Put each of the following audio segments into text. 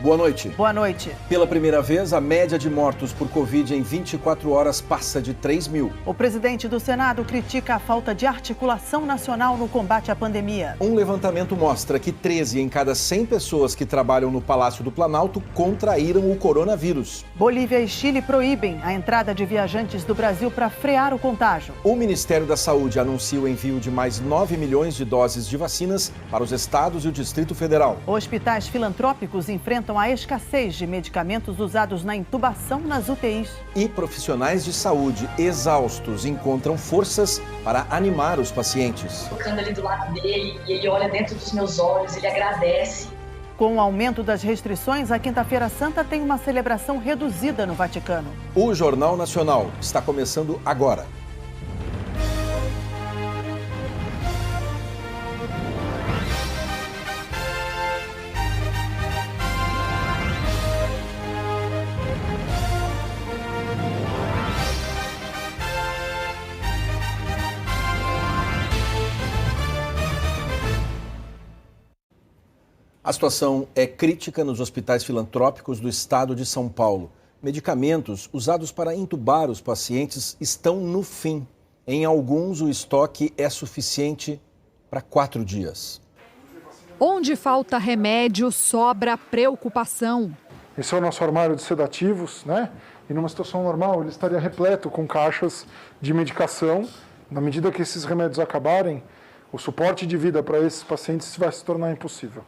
Boa noite. Boa noite. Pela primeira vez, a média de mortos por Covid em 24 horas passa de 3 mil. O presidente do Senado critica a falta de articulação nacional no combate à pandemia. Um levantamento mostra que 13 em cada 100 pessoas que trabalham no Palácio do Planalto contraíram o coronavírus. Bolívia e Chile proíbem a entrada de viajantes do Brasil para frear o contágio. O Ministério da Saúde anuncia o envio de mais 9 milhões de doses de vacinas para os estados e o Distrito Federal. Hospitais filantrópicos enfrentam a escassez de medicamentos usados na intubação nas UTIs. E profissionais de saúde exaustos encontram forças para animar os pacientes. Tocando ali do lado dele, e ele olha dentro dos meus olhos, ele agradece. Com o aumento das restrições, a Quinta-feira Santa tem uma celebração reduzida no Vaticano. O Jornal Nacional está começando agora. A situação é crítica nos hospitais filantrópicos do estado de São Paulo. Medicamentos usados para intubar os pacientes estão no fim. Em alguns, o estoque é suficiente para 4 dias. Onde falta remédio, sobra preocupação. Esse é o nosso armário de sedativos, né? E numa situação normal, ele estaria repleto com caixas de medicação. Na medida que esses remédios acabarem, o suporte de vida para esses pacientes vai se tornar impossível.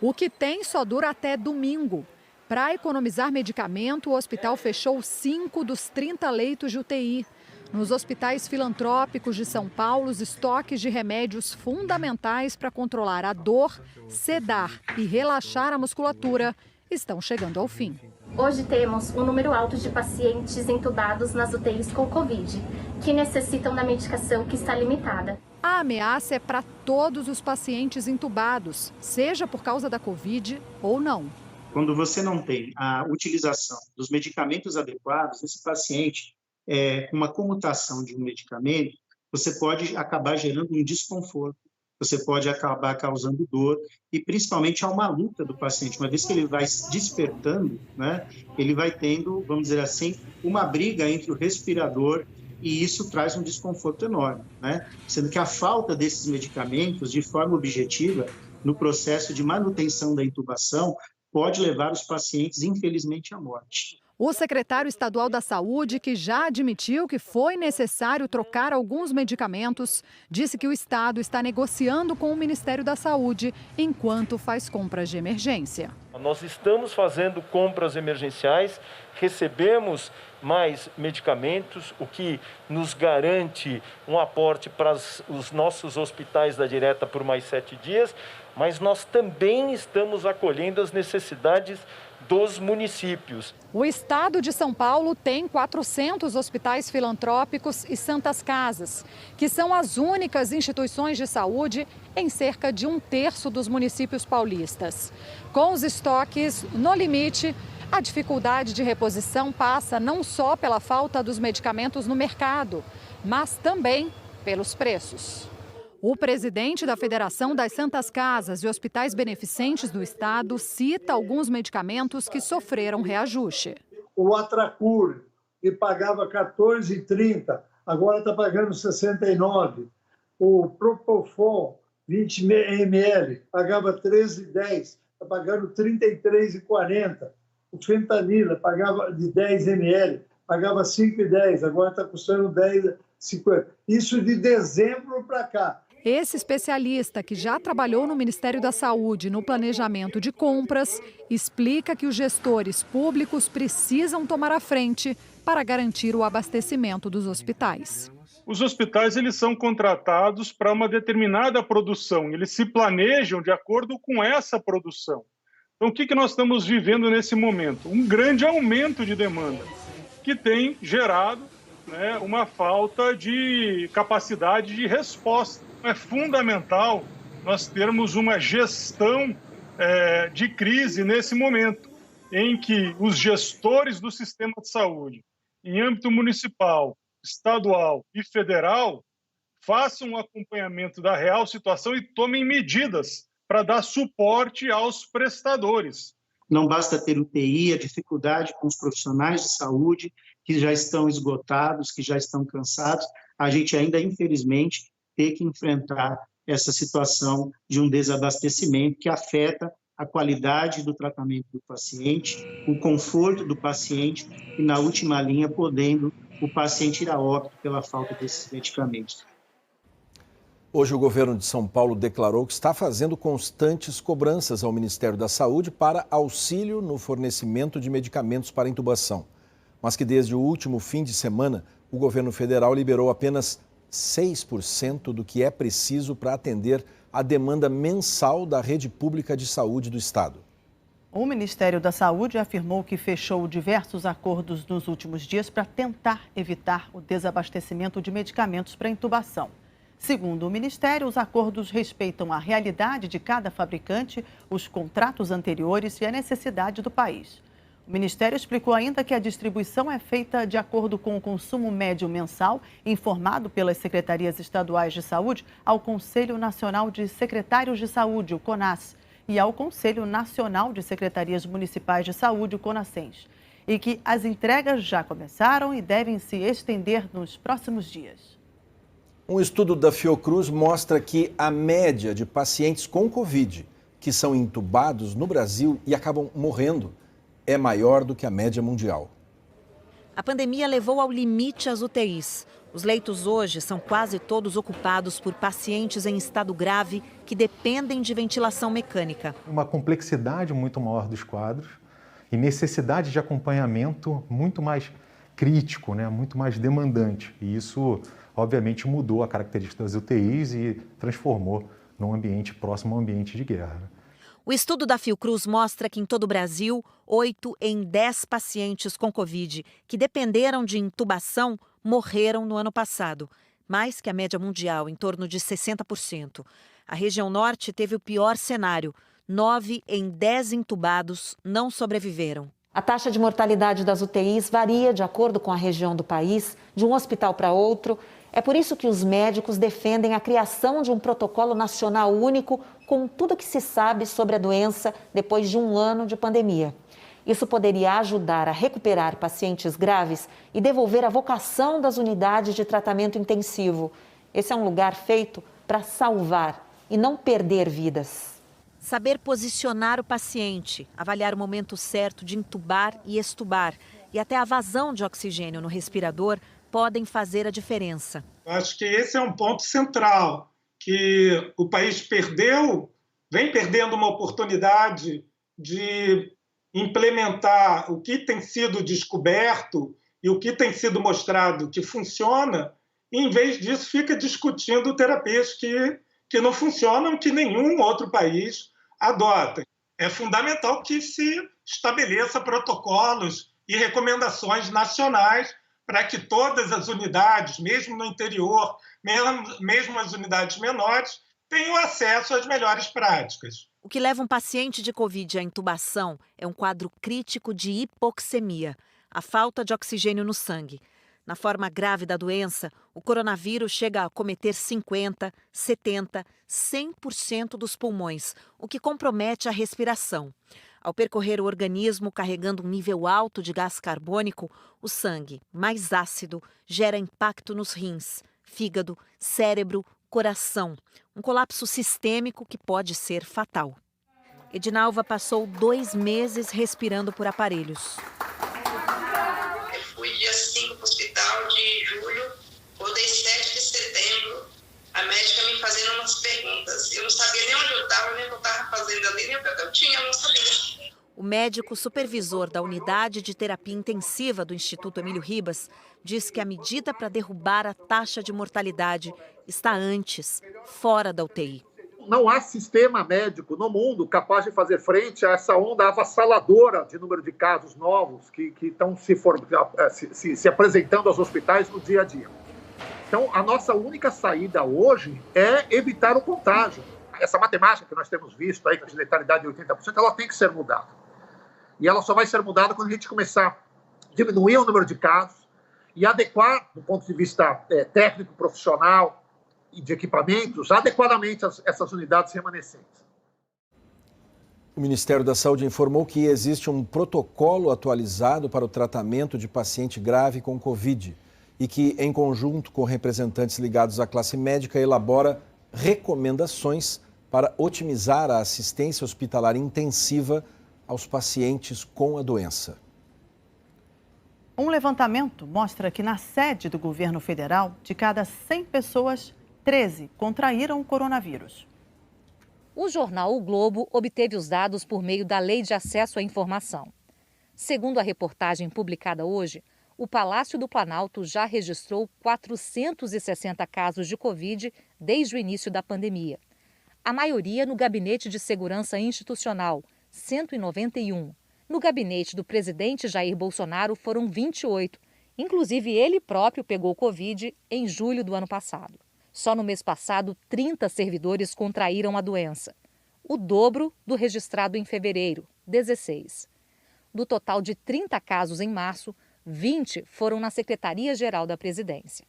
O que tem só dura até domingo. Para economizar medicamento, o hospital fechou 5 dos 30 leitos de UTI. Nos hospitais filantrópicos de São Paulo, os estoques de remédios fundamentais para controlar a dor, sedar e relaxar a musculatura estão chegando ao fim. Hoje temos um número alto de pacientes entubados nas UTIs com Covid, que necessitam da medicação que está limitada. A ameaça é para todos os pacientes entubados, seja por causa da Covid ou não. Quando você não tem a utilização dos medicamentos adequados, esse paciente, com uma comutação de um medicamento, você pode acabar gerando um desconforto, você pode acabar causando dor e principalmente há uma luta do paciente. Uma vez que ele vai se despertando, né, ele vai tendo, vamos dizer assim, uma briga entre o respirador e isso traz um desconforto enorme, né? Sendo que a falta desses medicamentos, de forma objetiva, no processo de manutenção da intubação, pode levar os pacientes, infelizmente, à morte. O secretário estadual da Saúde, que já admitiu que foi necessário trocar alguns medicamentos, disse que o estado está negociando com o Ministério da Saúde enquanto faz compras de emergência. Nós estamos fazendo compras emergenciais, recebemos mais medicamentos, o que nos garante um aporte para os nossos hospitais da Direta por mais 7 dias, mas nós também estamos acolhendo as necessidades dos municípios. O estado de São Paulo tem 400 hospitais filantrópicos e santas casas, que são as únicas instituições de saúde em cerca de 1/3 dos municípios paulistas. Com os estoques no limite, a dificuldade de reposição passa não só pela falta dos medicamentos no mercado, mas também pelos preços. O presidente da Federação das Santas Casas e Hospitais Beneficentes do Estado cita alguns medicamentos que sofreram reajuste. O Atracur, que pagava R$ 14,30, agora está pagando R$ 69. O Propofol, 20 ml, pagava R$ 13,10, está pagando R$ 33,40. O Fentanila, pagava de 10 ml, pagava R$ 5,10, agora está custando R$ 10,50. Isso de dezembro para cá. Esse especialista, que já trabalhou no Ministério da Saúde no planejamento de compras, explica que os gestores públicos precisam tomar a frente para garantir o abastecimento dos hospitais. Os hospitais eles são contratados para uma determinada produção, eles se planejam de acordo com essa produção. Então, o que nós estamos vivendo nesse momento? Um grande aumento de demanda, que tem gerado, né, uma falta de capacidade de resposta. É fundamental nós termos uma gestão de crise nesse momento, em que os gestores do sistema de saúde, em âmbito municipal, estadual e federal, façam um acompanhamento da real situação e tomem medidas para dar suporte aos prestadores. não basta ter UTI, a dificuldade com os profissionais de saúde que já estão esgotados, que já estão cansados, a gente ainda, infelizmente, tem que enfrentar essa situação de um desabastecimento que afeta a qualidade do tratamento do paciente, o conforto do paciente e, na última linha, podendo o paciente ir a óbito pela falta desses medicamentos. Hoje, o governo de São Paulo declarou que está fazendo constantes cobranças ao Ministério da Saúde para auxílio no fornecimento de medicamentos para intubação, mas que desde o último fim de semana, o governo federal liberou apenas 6% do que é preciso para atender a demanda mensal da rede pública de saúde do estado. O Ministério da Saúde afirmou que fechou diversos acordos nos últimos dias para tentar evitar o desabastecimento de medicamentos para intubação. Segundo o Ministério, os acordos respeitam a realidade de cada fabricante, os contratos anteriores e a necessidade do país. O Ministério explicou ainda que a distribuição é feita de acordo com o consumo médio mensal, informado pelas secretarias estaduais de saúde ao Conselho Nacional de Secretários de Saúde, o CONAS, e ao Conselho Nacional de Secretarias Municipais de Saúde, o CONASENS, e que as entregas já começaram e devem se estender nos próximos dias. Um estudo da Fiocruz mostra que a média de pacientes com Covid que são intubados no Brasil e acabam morrendo é maior do que a média mundial. A pandemia levou ao limite as UTIs. Os leitos hoje são quase todos ocupados por pacientes em estado grave que dependem de ventilação mecânica. Uma complexidade muito maior dos quadros e necessidade de acompanhamento muito mais crítico, muito mais demandante. E isso, obviamente, mudou a característica das UTIs e transformou num ambiente próximo ao ambiente de guerra. O estudo da Fiocruz mostra que em todo o Brasil, 8 em 10 pacientes com Covid que dependeram de intubação morreram no ano passado, mais que a média mundial, em torno de 60%. A região norte teve o pior cenário, 9 em 10 intubados não sobreviveram. A taxa de mortalidade das UTIs varia de acordo com a região do país, de um hospital para outro. É por isso que os médicos defendem a criação de um protocolo nacional único com tudo que se sabe sobre a doença depois de um ano de pandemia. Isso poderia ajudar a recuperar pacientes graves e devolver a vocação das unidades de tratamento intensivo. Esse é um lugar feito para salvar e não perder vidas. Saber posicionar o paciente, avaliar o momento certo de intubar e extubar e até a vazão de oxigênio no respirador podem fazer a diferença. Acho que esse é um ponto central, que o país vem perdendo uma oportunidade de implementar o que tem sido descoberto e o que tem sido mostrado que funciona, e, em vez disso, fica discutindo terapias que não funcionam, que nenhum outro país adota. É fundamental que se estabeleça protocolos e recomendações nacionais para que todas as unidades, mesmo no interior, mesmo as unidades menores, tenham acesso às melhores práticas. O que leva um paciente de Covid à intubação é um quadro crítico de hipoxemia, a falta de oxigênio no sangue. Na forma grave da doença, o coronavírus chega a acometer 50%, 70%, 100% dos pulmões, o que compromete a respiração. Ao percorrer o organismo carregando um nível alto de gás carbônico, o sangue, mais ácido, gera impacto nos rins, fígado, cérebro, coração. Um colapso sistêmico que pode ser fatal. Edinalva passou 2 meses respirando por aparelhos. Eu fui dia 5 para o hospital de julho, voltei 7 de setembro, a médica me fazendo umas perguntas. Eu não sabia nem onde eu estava, nem o que eu estava fazendo ali, nem o que eu tinha, eu não sabia. O médico supervisor da unidade de terapia intensiva do Instituto Emílio Ribas diz que a medida para derrubar a taxa de mortalidade está antes, fora da UTI. Não há sistema médico no mundo capaz de fazer frente a essa onda avassaladora de número de casos novos que estão se apresentando aos hospitais no dia a dia. Então, a nossa única saída hoje é evitar o contágio. Essa matemática que nós temos visto aí, de letalidade de 80%, ela tem que ser mudada. E ela só vai ser mudada quando a gente começar a diminuir o número de casos e adequar, do ponto de vista técnico, profissional e de equipamentos, adequadamente essas unidades remanescentes. O Ministério da Saúde informou que existe um protocolo atualizado para o tratamento de paciente grave com Covid e que, em conjunto com representantes ligados à classe médica, elabora recomendações para otimizar a assistência hospitalar intensiva aos pacientes com a doença. Um levantamento mostra que na sede do governo federal, de cada 100 pessoas, 13 contraíram o coronavírus. O jornal O Globo obteve os dados por meio da Lei de Acesso à Informação. Segundo a reportagem publicada hoje, o Palácio do Planalto já registrou 460 casos de Covid desde o início da pandemia. A maioria no Gabinete de Segurança Institucional, 191. No gabinete do presidente Jair Bolsonaro foram 28. Inclusive, ele próprio pegou Covid em julho do ano passado. Só no mês passado, 30 servidores contraíram a doença. O dobro do registrado em fevereiro, 16. Do total de 30 casos em março, 20 foram na Secretaria-Geral da Presidência.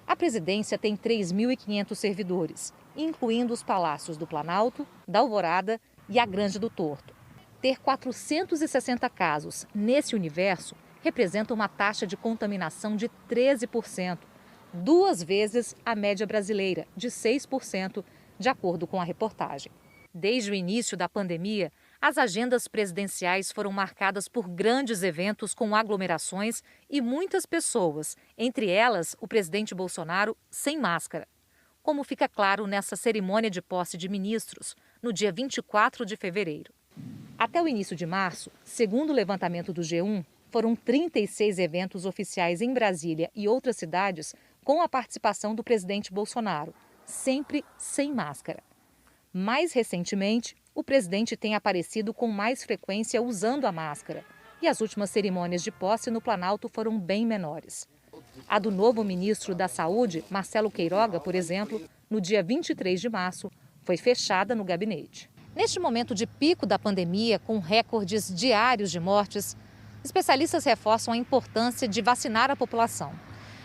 A presidência tem 3.500 servidores, incluindo os palácios do Planalto, da Alvorada e a Grande do Torto. Ter 460 casos nesse universo representa uma taxa de contaminação de 13%, 2 vezes a média brasileira, de 6%, de acordo com a reportagem. Desde o início da pandemia, as agendas presidenciais foram marcadas por grandes eventos com aglomerações e muitas pessoas, entre elas o presidente Bolsonaro, sem máscara. Como fica claro nessa cerimônia de posse de ministros, no dia 24 de fevereiro. Até o início de março, segundo o levantamento do G1, foram 36 eventos oficiais em Brasília e outras cidades com a participação do presidente Bolsonaro, sempre sem máscara. Mais recentemente, o presidente tem aparecido com mais frequência usando a máscara e as últimas cerimônias de posse no Planalto foram bem menores. A do novo ministro da Saúde, Marcelo Queiroga, por exemplo, no dia 23 de março, foi fechada no gabinete. Neste momento de pico da pandemia, com recordes diários de mortes, especialistas reforçam a importância de vacinar a população.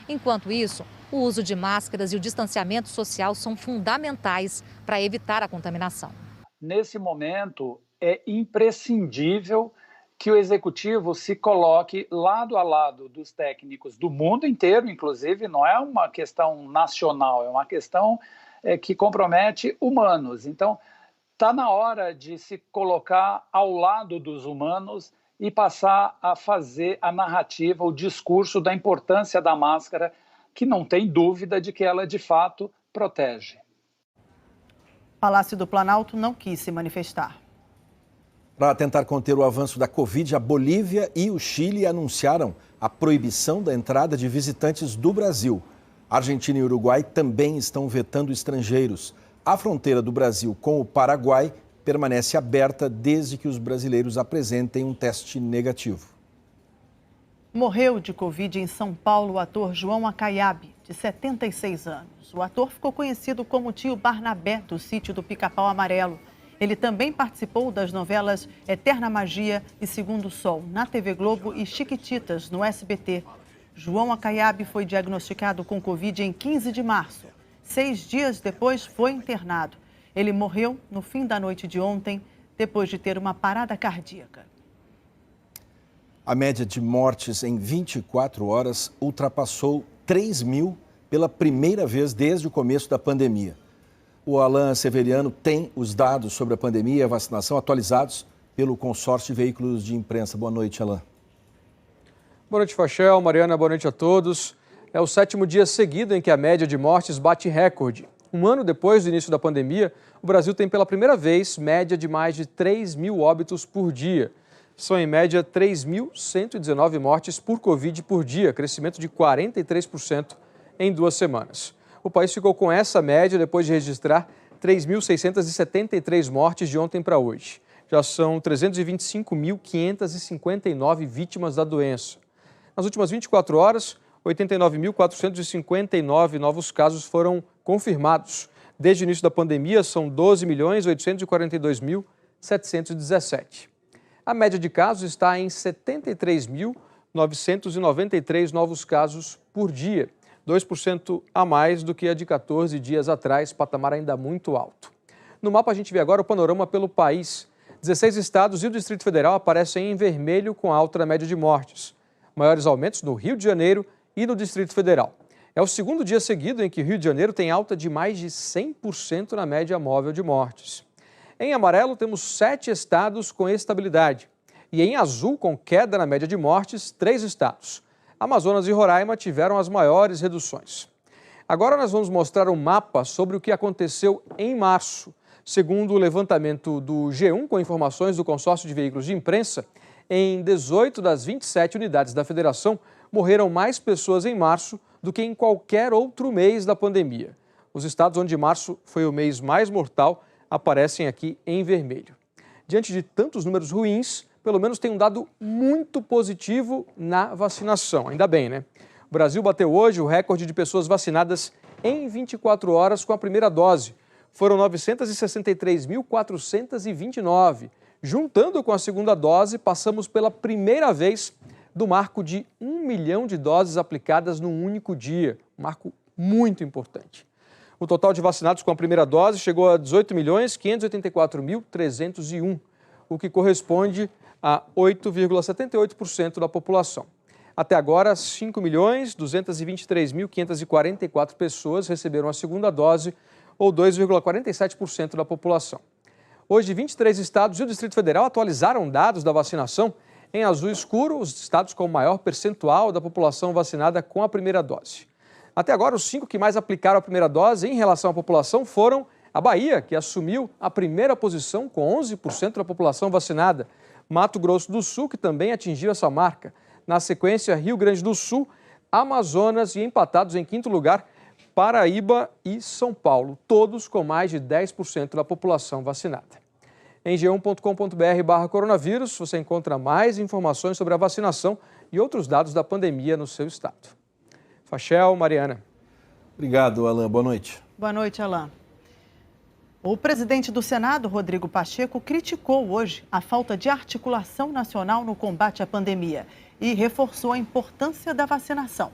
Enquanto isso, o uso de máscaras e o distanciamento social são fundamentais para evitar a contaminação. Nesse momento, é imprescindível que o executivo se coloque lado a lado dos técnicos do mundo inteiro, inclusive, não é uma questão nacional, é uma questão que compromete humanos. Então, está na hora de se colocar ao lado dos humanos e passar a fazer a narrativa, o discurso da importância da máscara, que não tem dúvida de que ela, de fato, protege. O Palácio do Planalto não quis se manifestar. Para tentar conter o avanço da Covid, a Bolívia e o Chile anunciaram a proibição da entrada de visitantes do Brasil. A Argentina e o Uruguai também estão vetando estrangeiros. A fronteira do Brasil com o Paraguai permanece aberta desde que os brasileiros apresentem um teste negativo. Morreu de Covid em São Paulo o ator João Acaiabe, de 76 anos. O ator ficou conhecido como tio Barnabé, do Sítio do Pica-Pau Amarelo. Ele também participou das novelas Eterna Magia e Segundo Sol, na TV Globo, e Chiquititas, no SBT. João Acaiabe foi diagnosticado com Covid em 15 de março. 6 dias depois, foi internado. Ele morreu no fim da noite de ontem, depois de ter uma parada cardíaca. A média de mortes em 24 horas ultrapassou 3.000 pela primeira vez desde o começo da pandemia. O Alan Severiano tem os dados sobre a pandemia e a vacinação atualizados pelo consórcio de veículos de imprensa. Boa noite, Alan. Boa noite, Fachel, Mariana, boa noite a todos. É o 7º dia seguido em que a média de mortes bate recorde. Um ano depois do início da pandemia, o Brasil tem pela primeira vez média de mais de 3.000 óbitos por dia. São, em média, 3.119 mortes por Covid por dia, crescimento de 43% em 2 semanas. O país ficou com essa média depois de registrar 3.673 mortes de ontem para hoje. Já são 325.559 vítimas da doença. Nas últimas 24 horas, 89.459 novos casos foram confirmados. Desde o início da pandemia, são 12.842.717. A média de casos está em 73.993 novos casos por dia, 2% a mais do que a de 14 dias atrás, patamar ainda muito alto. No mapa a gente vê agora o panorama pelo país. 16 estados e o Distrito Federal aparecem em vermelho com alta na média de mortes. Maiores aumentos no Rio de Janeiro e no Distrito Federal. É o segundo dia seguido em que o Rio de Janeiro tem alta de mais de 100% na média móvel de mortes. Em amarelo, temos 7 estados com estabilidade. E em azul, com queda na média de mortes, 3 estados. Amazonas e Roraima tiveram as maiores reduções. Agora nós vamos mostrar um mapa sobre o que aconteceu em março. Segundo o levantamento do G1, com informações do consórcio de veículos de imprensa, em 18 das 27 unidades da federação, morreram mais pessoas em março do que em qualquer outro mês da pandemia. Os estados onde março foi o mês mais mortal aparecem aqui em vermelho. Diante de tantos números ruins, pelo menos tem um dado muito positivo na vacinação. Ainda bem, né? O Brasil bateu hoje o recorde de pessoas vacinadas em 24 horas com a primeira dose. Foram 963.429. Juntando com a segunda dose, passamos pela primeira vez do marco de 1 milhão de doses aplicadas num único dia. Um marco muito importante. O total de vacinados com a primeira dose chegou a 18.584.301, o que corresponde a 8,78% da população. Até agora, 5.223.544 pessoas receberam a segunda dose, ou 2,47% da população. Hoje, 23 estados e o Distrito Federal atualizaram dados da vacinação. Em azul escuro, os estados com o maior percentual da população vacinada com a primeira dose. Até agora, os 5 que mais aplicaram a primeira dose em relação à população foram a Bahia, que assumiu a primeira posição com 11% da população vacinada. Mato Grosso do Sul, que também atingiu essa marca. Na sequência, Rio Grande do Sul, Amazonas e empatados em 5º lugar, Paraíba e São Paulo, todos com mais de 10% da população vacinada. Em g1.com.br/coronavírus, você encontra mais informações sobre a vacinação e outros dados da pandemia no seu estado. Fachel, Mariana. Obrigado, Alain. Boa noite. Boa noite, Alain. O presidente do Senado, Rodrigo Pacheco, criticou hoje a falta de articulação nacional no combate à pandemia e reforçou a importância da vacinação.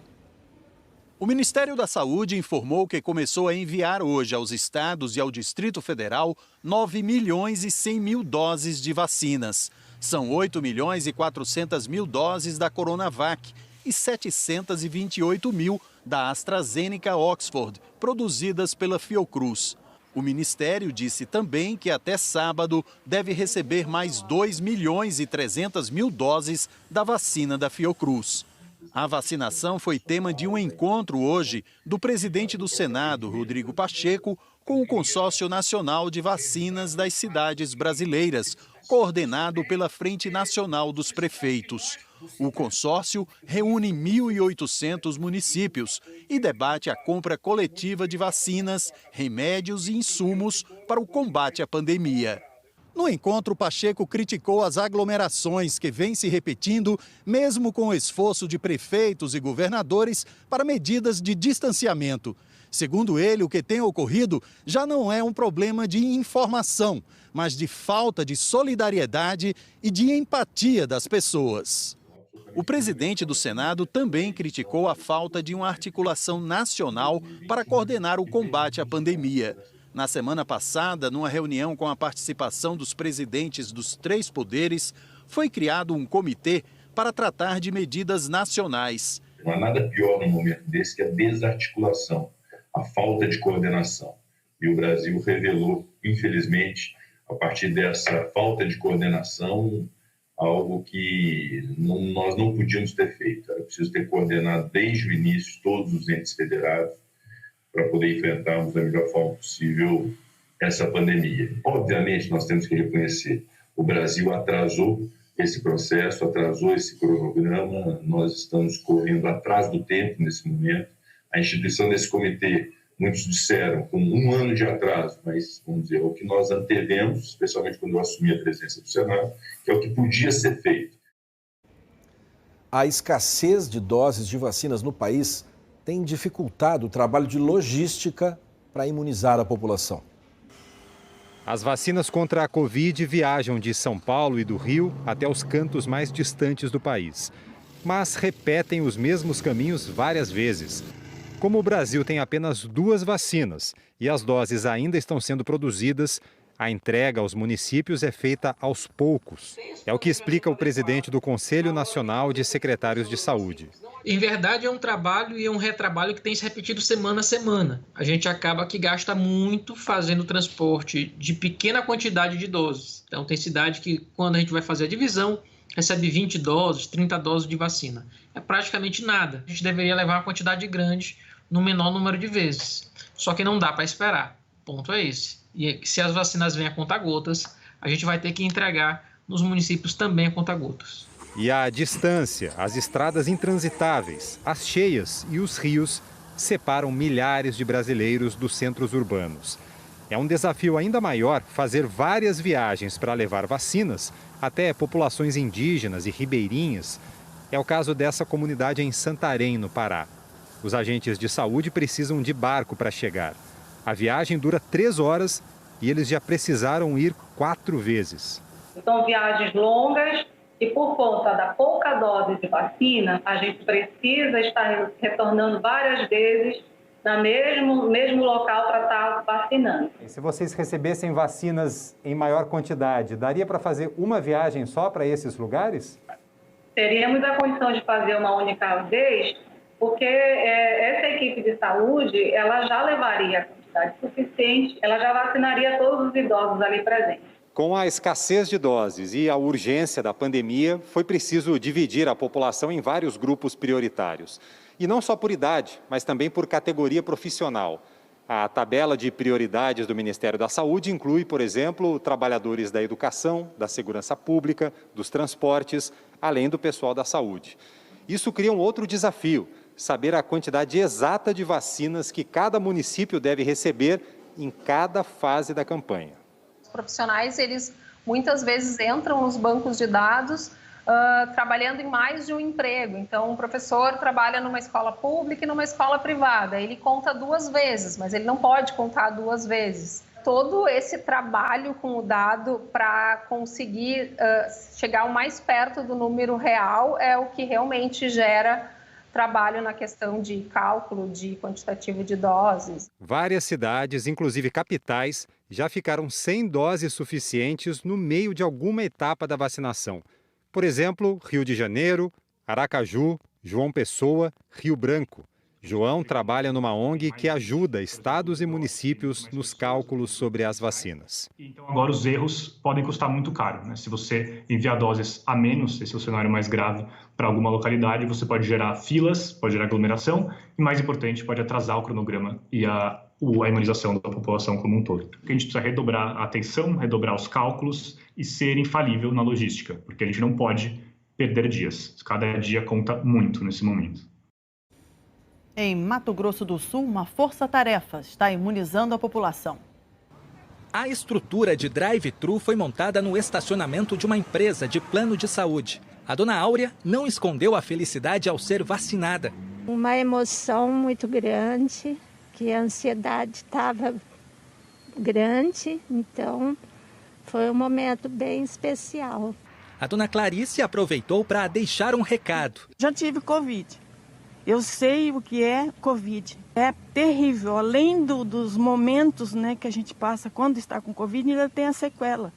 O Ministério da Saúde informou que começou a enviar hoje aos estados e ao Distrito Federal 9.100.000 doses de vacinas. São 8.400.000 doses da Coronavac e 728.000 da AstraZeneca Oxford, produzidas pela Fiocruz. O Ministério disse também que até sábado deve receber mais 2.300.000 doses da vacina da Fiocruz. A vacinação foi tema de um encontro hoje do presidente do Senado, Rodrigo Pacheco, com o Consórcio Nacional de Vacinas das Cidades Brasileiras, coordenado pela Frente Nacional dos Prefeitos. O consórcio reúne 1.800 municípios e debate a compra coletiva de vacinas, remédios e insumos para o combate à pandemia. No encontro, Pacheco criticou as aglomerações que vêm se repetindo, mesmo com o esforço de prefeitos e governadores para medidas de distanciamento. Segundo ele, o que tem ocorrido já não é um problema de informação, mas de falta de solidariedade e de empatia das pessoas. O presidente do Senado também criticou a falta de uma articulação nacional para coordenar o combate à pandemia. Na semana passada, numa reunião com a participação dos presidentes dos 3 poderes, foi criado um comitê para tratar de medidas nacionais. Não há nada pior num momento desse que a desarticulação, a falta de coordenação. E o Brasil revelou, infelizmente, a partir dessa falta de coordenação, algo que nós não podíamos ter feito. Era preciso ter coordenado desde o início todos os entes federados para poder enfrentarmos da melhor forma possível essa pandemia. Obviamente, nós temos que reconhecer, o Brasil atrasou esse processo, atrasou esse cronograma, nós estamos correndo atrás do tempo nesse momento. A instituição desse comitê, muitos disseram, com 1 ano de atraso, mas, vamos dizer, é o que nós antevemos, especialmente quando eu assumi a presidência do Senado, que é o que podia ser feito. A escassez de doses de vacinas no país tem dificultado o trabalho de logística para imunizar a população. As vacinas contra a Covid viajam de São Paulo e do Rio até os cantos mais distantes do país, mas repetem os mesmos caminhos várias vezes. Como o Brasil tem apenas 2 vacinas e as doses ainda estão sendo produzidas, A entrega aos municípios é feita aos poucos. É o que explica o presidente do Conselho Nacional de Secretários de Saúde. Em verdade, é um trabalho e é um retrabalho que tem se repetido semana a semana. A gente acaba que gasta muito fazendo transporte de pequena quantidade de doses. Então, tem cidade que, quando a gente vai fazer a divisão, recebe 20 doses, 30 doses de vacina. É praticamente nada. A gente deveria levar uma quantidade grande no menor número de vezes. Só que não dá para esperar. O ponto é esse. E se as vacinas vêm a conta-gotas, a gente vai ter que entregar nos municípios também a conta-gotas. E a distância, as estradas intransitáveis, as cheias e os rios separam milhares de brasileiros dos centros urbanos. É um desafio ainda maior fazer várias viagens para levar vacinas até populações indígenas e ribeirinhas. É o caso dessa comunidade em Santarém, no Pará. Os agentes de saúde precisam de barco para chegar. A viagem dura 3 horas e eles já precisaram ir 4 vezes. São viagens longas e, por conta da pouca dose de vacina, a gente precisa estar retornando várias vezes no mesmo local para estar vacinando. E se vocês recebessem vacinas em maior quantidade, daria para fazer uma viagem só para esses lugares? Teríamos a condição de fazer uma única vez, porque essa equipe de saúde, ela já levaria a quantidade suficiente, ela já vacinaria todos os idosos ali presentes. Com a escassez de doses e a urgência da pandemia, foi preciso dividir a população em vários grupos prioritários. E não só por idade, mas também por categoria profissional. A tabela de prioridades do Ministério da Saúde inclui, por exemplo, trabalhadores da educação, da segurança pública, dos transportes, além do pessoal da saúde. Isso cria um outro desafio, saber a quantidade exata de vacinas que cada município deve receber em cada fase da campanha. Os profissionais, eles muitas vezes entram nos bancos de dados trabalhando em mais de um emprego. Então, o professor trabalha numa escola pública e numa escola privada. Ele conta 2 vezes, mas ele não pode contar 2 vezes. Todo esse trabalho com o dado para conseguir chegar o mais perto do número real é o que realmente gera trabalho na questão de cálculo de quantitativo de doses. Várias cidades, inclusive capitais, já ficaram sem doses suficientes no meio de alguma etapa da vacinação. Por exemplo, Rio de Janeiro, Aracaju, João Pessoa, Rio Branco. João trabalha numa ONG que ajuda estados e municípios nos cálculos sobre as vacinas. Então, agora os erros podem custar muito caro, né? Se você enviar doses a menos, esse é o cenário mais grave, para alguma localidade, você pode gerar filas, pode gerar aglomeração e, mais importante, pode atrasar o cronograma e a imunização da população como um todo. A gente precisa redobrar a atenção, redobrar os cálculos e ser infalível na logística, porque a gente não pode perder dias. Cada dia conta muito nesse momento. Em Mato Grosso do Sul, uma força-tarefa está imunizando a população. A estrutura de drive-thru foi montada no estacionamento de uma empresa de plano de saúde. A dona Áurea não escondeu a felicidade ao ser vacinada. Uma emoção muito grande, que a ansiedade estava grande, então foi um momento bem especial. A dona Clarice aproveitou para deixar um recado. Já tive Covid. Eu sei o que é Covid. É terrível. Além dos momentos, né, que a gente passa quando está com Covid, ainda tem a sequela.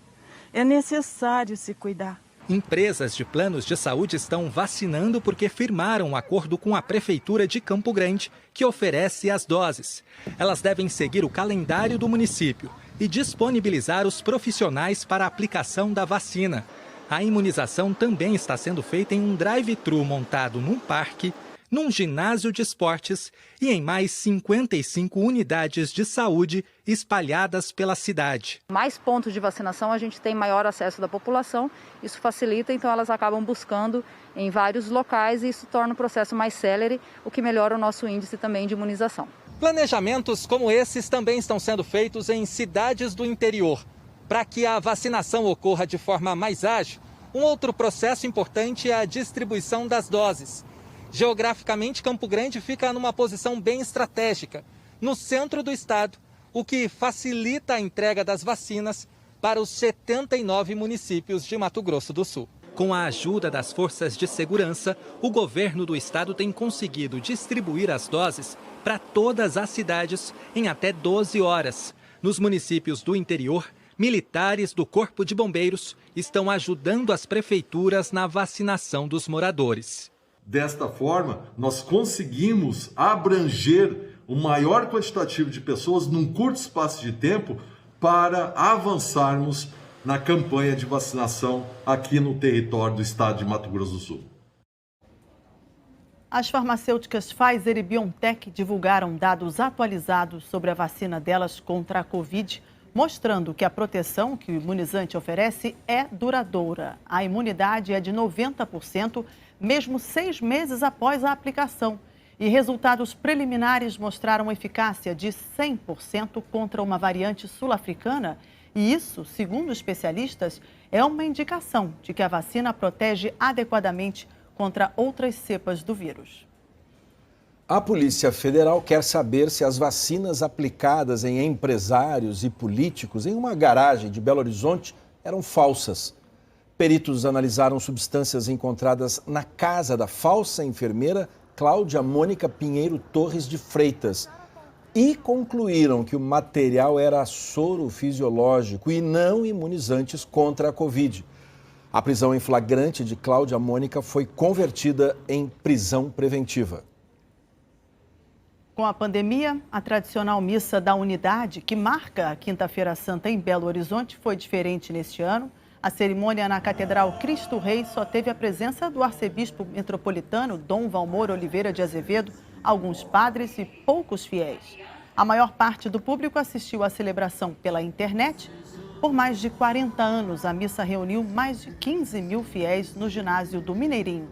É necessário se cuidar. Empresas de planos de saúde estão vacinando porque firmaram um acordo com a Prefeitura de Campo Grande, que oferece as doses. Elas devem seguir o calendário do município e disponibilizar os profissionais para a aplicação da vacina. A imunização também está sendo feita em um drive-thru montado num parque, num ginásio de esportes e em mais 55 unidades de saúde espalhadas pela cidade. Mais pontos de vacinação, a gente tem maior acesso da população, isso facilita, então elas acabam buscando em vários locais e isso torna o processo mais célere, o que melhora o nosso índice também de imunização. Planejamentos como esses também estão sendo feitos em cidades do interior. Para que a vacinação ocorra de forma mais ágil, um outro processo importante é a distribuição das doses. Geograficamente, Campo Grande fica numa posição bem estratégica, no centro do estado, o que facilita a entrega das vacinas para os 79 municípios de Mato Grosso do Sul. Com a ajuda das forças de segurança, o governo do estado tem conseguido distribuir as doses para todas as cidades em até 12 horas. Nos municípios do interior, militares do Corpo de Bombeiros estão ajudando as prefeituras na vacinação dos moradores. Desta forma, nós conseguimos abranger o maior quantitativo de pessoas num curto espaço de tempo para avançarmos na campanha de vacinação aqui no território do estado de Mato Grosso do Sul. As farmacêuticas Pfizer e BioNTech divulgaram dados atualizados sobre a vacina delas contra a Covid, mostrando que a proteção que o imunizante oferece é duradoura. A imunidade é de 90%, mesmo 6 meses após a aplicação. E resultados preliminares mostraram eficácia de 100% contra uma variante sul-africana. E isso, segundo especialistas, é uma indicação de que a vacina protege adequadamente contra outras cepas do vírus. A Polícia Federal quer saber se as vacinas aplicadas em empresários e políticos em uma garagem de Belo Horizonte eram falsas. Peritos analisaram substâncias encontradas na casa da falsa enfermeira Cláudia Mônica Pinheiro Torres de Freitas e concluíram que o material era soro fisiológico e não imunizantes contra a Covid. A prisão em flagrante de Cláudia Mônica foi convertida em prisão preventiva. Com a pandemia, a tradicional missa da Unidade, que marca a Quinta-feira Santa em Belo Horizonte, foi diferente neste ano. A cerimônia na Catedral Cristo Rei só teve a presença do arcebispo metropolitano Dom Valmor Oliveira de Azevedo, alguns padres e poucos fiéis. A maior parte do público assistiu à celebração pela internet. Por mais de 40 anos, a missa reuniu mais de 15 mil fiéis no ginásio do Mineirinho.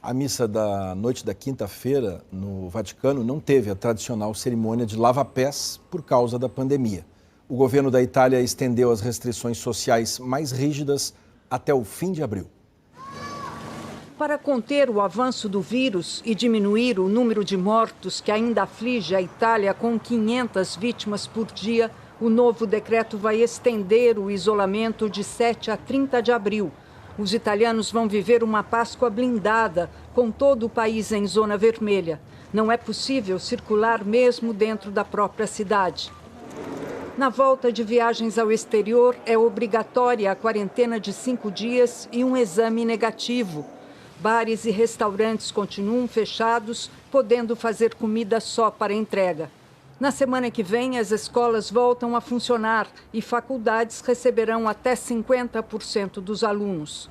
A missa da noite da quinta-feira no Vaticano não teve a tradicional cerimônia de lava-pés por causa da pandemia. O governo da Itália estendeu as restrições sociais mais rígidas até o fim de abril. Para conter o avanço do vírus e diminuir o número de mortos que ainda aflige a Itália com 500 vítimas por dia, o novo decreto vai estender o isolamento de 7 a 30 de abril. Os italianos vão viver uma Páscoa blindada, com todo o país em zona vermelha. Não é possível circular mesmo dentro da própria cidade. Na volta de viagens ao exterior, é obrigatória a quarentena de 5 dias e um exame negativo. Bares e restaurantes continuam fechados, podendo fazer comida só para entrega. Na semana que vem, as escolas voltam a funcionar e faculdades receberão até 50% dos alunos.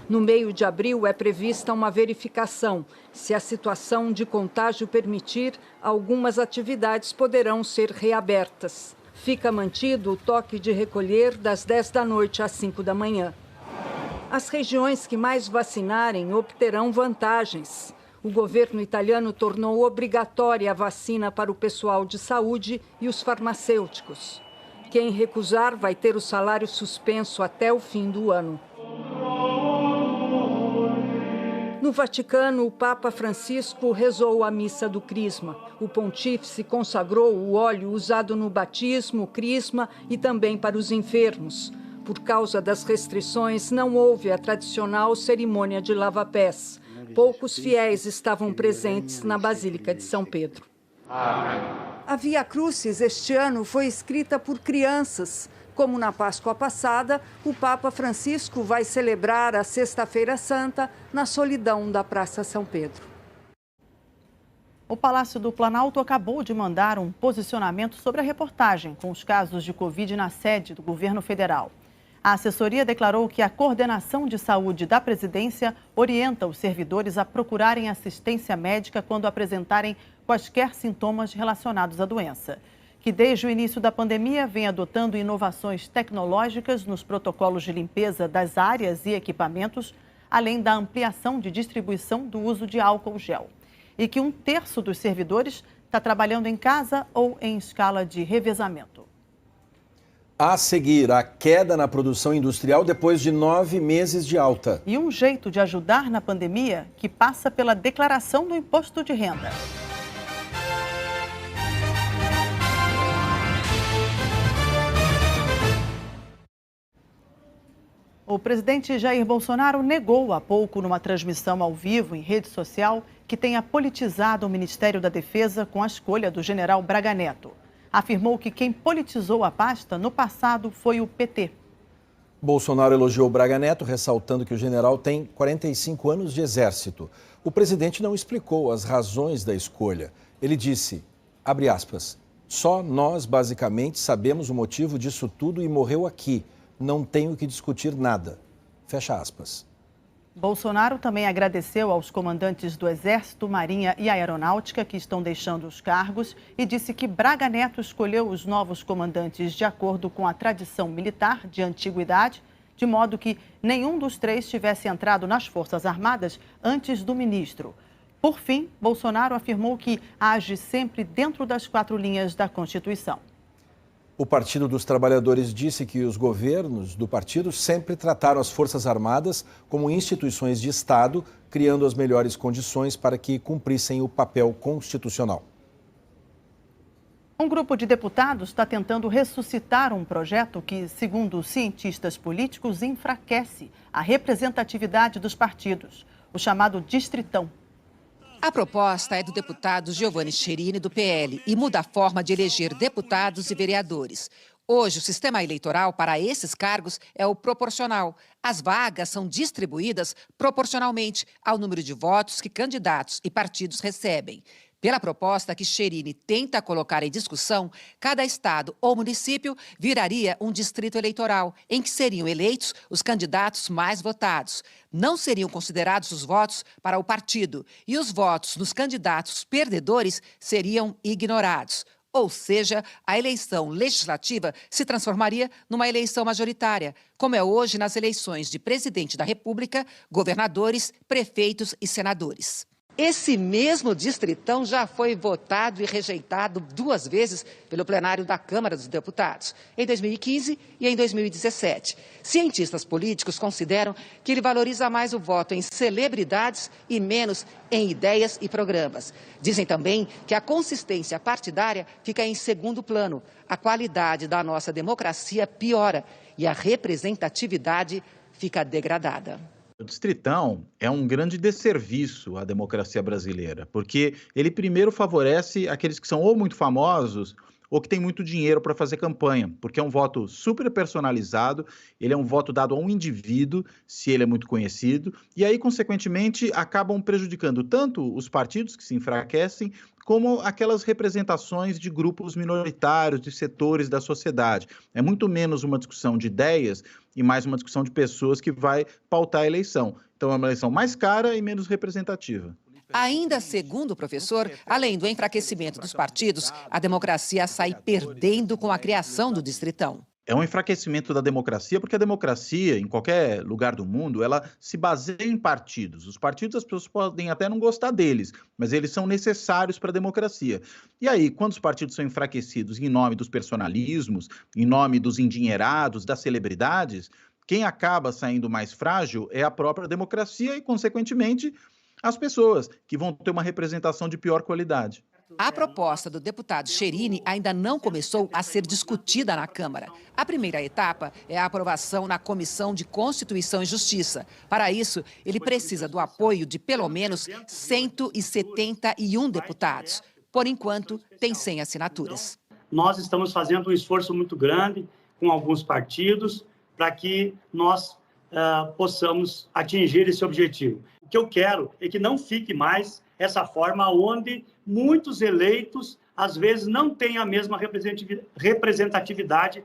No meio de abril, é prevista uma verificação. Se a situação de contágio permitir, algumas atividades poderão ser reabertas. Fica mantido o toque de recolher das 10 da noite às 5 da manhã. As regiões que mais vacinarem obterão vantagens. O governo italiano tornou obrigatória a vacina para o pessoal de saúde e os farmacêuticos. Quem recusar vai ter o salário suspenso até o fim do ano. No Vaticano, o Papa Francisco rezou a missa do Crisma. O pontífice consagrou o óleo usado no batismo, crisma e também para os enfermos. Por causa das restrições, não houve a tradicional cerimônia de lava-pés. Poucos fiéis estavam presentes na Basílica de São Pedro. A Via Crucis este ano foi escrita por crianças. Como na Páscoa passada, o Papa Francisco vai celebrar a Sexta-feira Santa na solidão da Praça São Pedro. O Palácio do Planalto acabou de mandar um posicionamento sobre a reportagem com os casos de Covid na sede do governo federal. A assessoria declarou que a coordenação de saúde da presidência orienta os servidores a procurarem assistência médica quando apresentarem quaisquer sintomas relacionados à doença. Que desde o início da pandemia vem adotando inovações tecnológicas nos protocolos de limpeza das áreas e equipamentos, além da ampliação de distribuição do uso de álcool gel. E que 1/3 dos servidores está trabalhando em casa ou em escala de revezamento. A seguir, a queda na produção industrial depois de 9 meses de alta. E um jeito de ajudar na pandemia que passa pela declaração do imposto de renda. O presidente Jair Bolsonaro negou há pouco, numa transmissão ao vivo em rede social, que tenha politizado o Ministério da Defesa com a escolha do general Braga Neto. afirmou que quem politizou a pasta no passado foi o PT. Bolsonaro elogiou Braga Neto, ressaltando que o general tem 45 anos de exército. O presidente não explicou as razões da escolha. Ele disse, abre aspas, só nós basicamente sabemos o motivo disso tudo e morreu aqui. Não tenho que discutir nada. Fecha aspas. Bolsonaro também agradeceu aos comandantes do Exército, Marinha e Aeronáutica que estão deixando os cargos e disse que Braga Neto escolheu os novos comandantes de acordo com a tradição militar de antiguidade, de modo que nenhum dos três tivesse entrado nas Forças Armadas antes do ministro. Por fim, Bolsonaro afirmou que age sempre dentro das 4 linhas da Constituição. O Partido dos Trabalhadores disse que os governos do partido sempre trataram as Forças Armadas como instituições de Estado, criando as melhores condições para que cumprissem o papel constitucional. Um grupo de deputados está tentando ressuscitar um projeto que, segundo cientistas políticos, enfraquece a representatividade dos partidos, o chamado Distritão. A proposta é do deputado Giovanni Cherini, do PL, e muda a forma de eleger deputados e vereadores. Hoje, o sistema eleitoral para esses cargos é o proporcional. As vagas são distribuídas proporcionalmente ao número de votos que candidatos e partidos recebem. Pela proposta que Cherini tenta colocar em discussão, cada estado ou município viraria um distrito eleitoral, em que seriam eleitos os candidatos mais votados. Não seriam considerados os votos para o partido e os votos nos candidatos perdedores seriam ignorados. Ou seja, a eleição legislativa se transformaria numa eleição majoritária, como é hoje nas eleições de presidente da República, governadores, prefeitos e senadores. Esse mesmo distritão já foi votado e rejeitado 2 vezes pelo plenário da Câmara dos Deputados, em 2015 e em 2017. Cientistas políticos consideram que ele valoriza mais o voto em celebridades e menos em ideias e programas. Dizem também que a consistência partidária fica em segundo plano, a qualidade da nossa democracia piora e a representatividade fica degradada. O Distritão é um grande desserviço à democracia brasileira, porque ele primeiro favorece aqueles que são ou muito famosos ou que têm muito dinheiro para fazer campanha, porque é um voto super personalizado, ele é um voto dado a um indivíduo, se ele é muito conhecido, e aí, consequentemente, acabam prejudicando tanto os partidos que se enfraquecem, como aquelas representações de grupos minoritários, de setores da sociedade. É muito menos uma discussão de ideias e mais uma discussão de pessoas que vai pautar a eleição. Então é uma eleição mais cara e menos representativa. Ainda segundo o professor, além do enfraquecimento dos partidos, a democracia sai perdendo com a criação do Distritão. É um enfraquecimento da democracia, porque a democracia, em qualquer lugar do mundo, ela se baseia em partidos. Os partidos, as pessoas podem até não gostar deles, mas eles são necessários para a democracia. E aí, quando os partidos são enfraquecidos em nome dos personalismos, em nome dos endinheirados, das celebridades, quem acaba saindo mais frágil é a própria democracia e, consequentemente, as pessoas, que vão ter uma representação de pior qualidade. A proposta do deputado Cherini ainda não começou a ser discutida na Câmara. A primeira etapa é a aprovação na Comissão de Constituição e Justiça. Para isso, ele precisa do apoio de pelo menos 171 deputados. Por enquanto, tem 100 assinaturas. Nós estamos fazendo um esforço muito grande com alguns partidos para que nós possamos atingir esse objetivo. O que eu quero é que não fique mais essa forma onde muitos eleitos, às vezes, não têm a mesma representatividade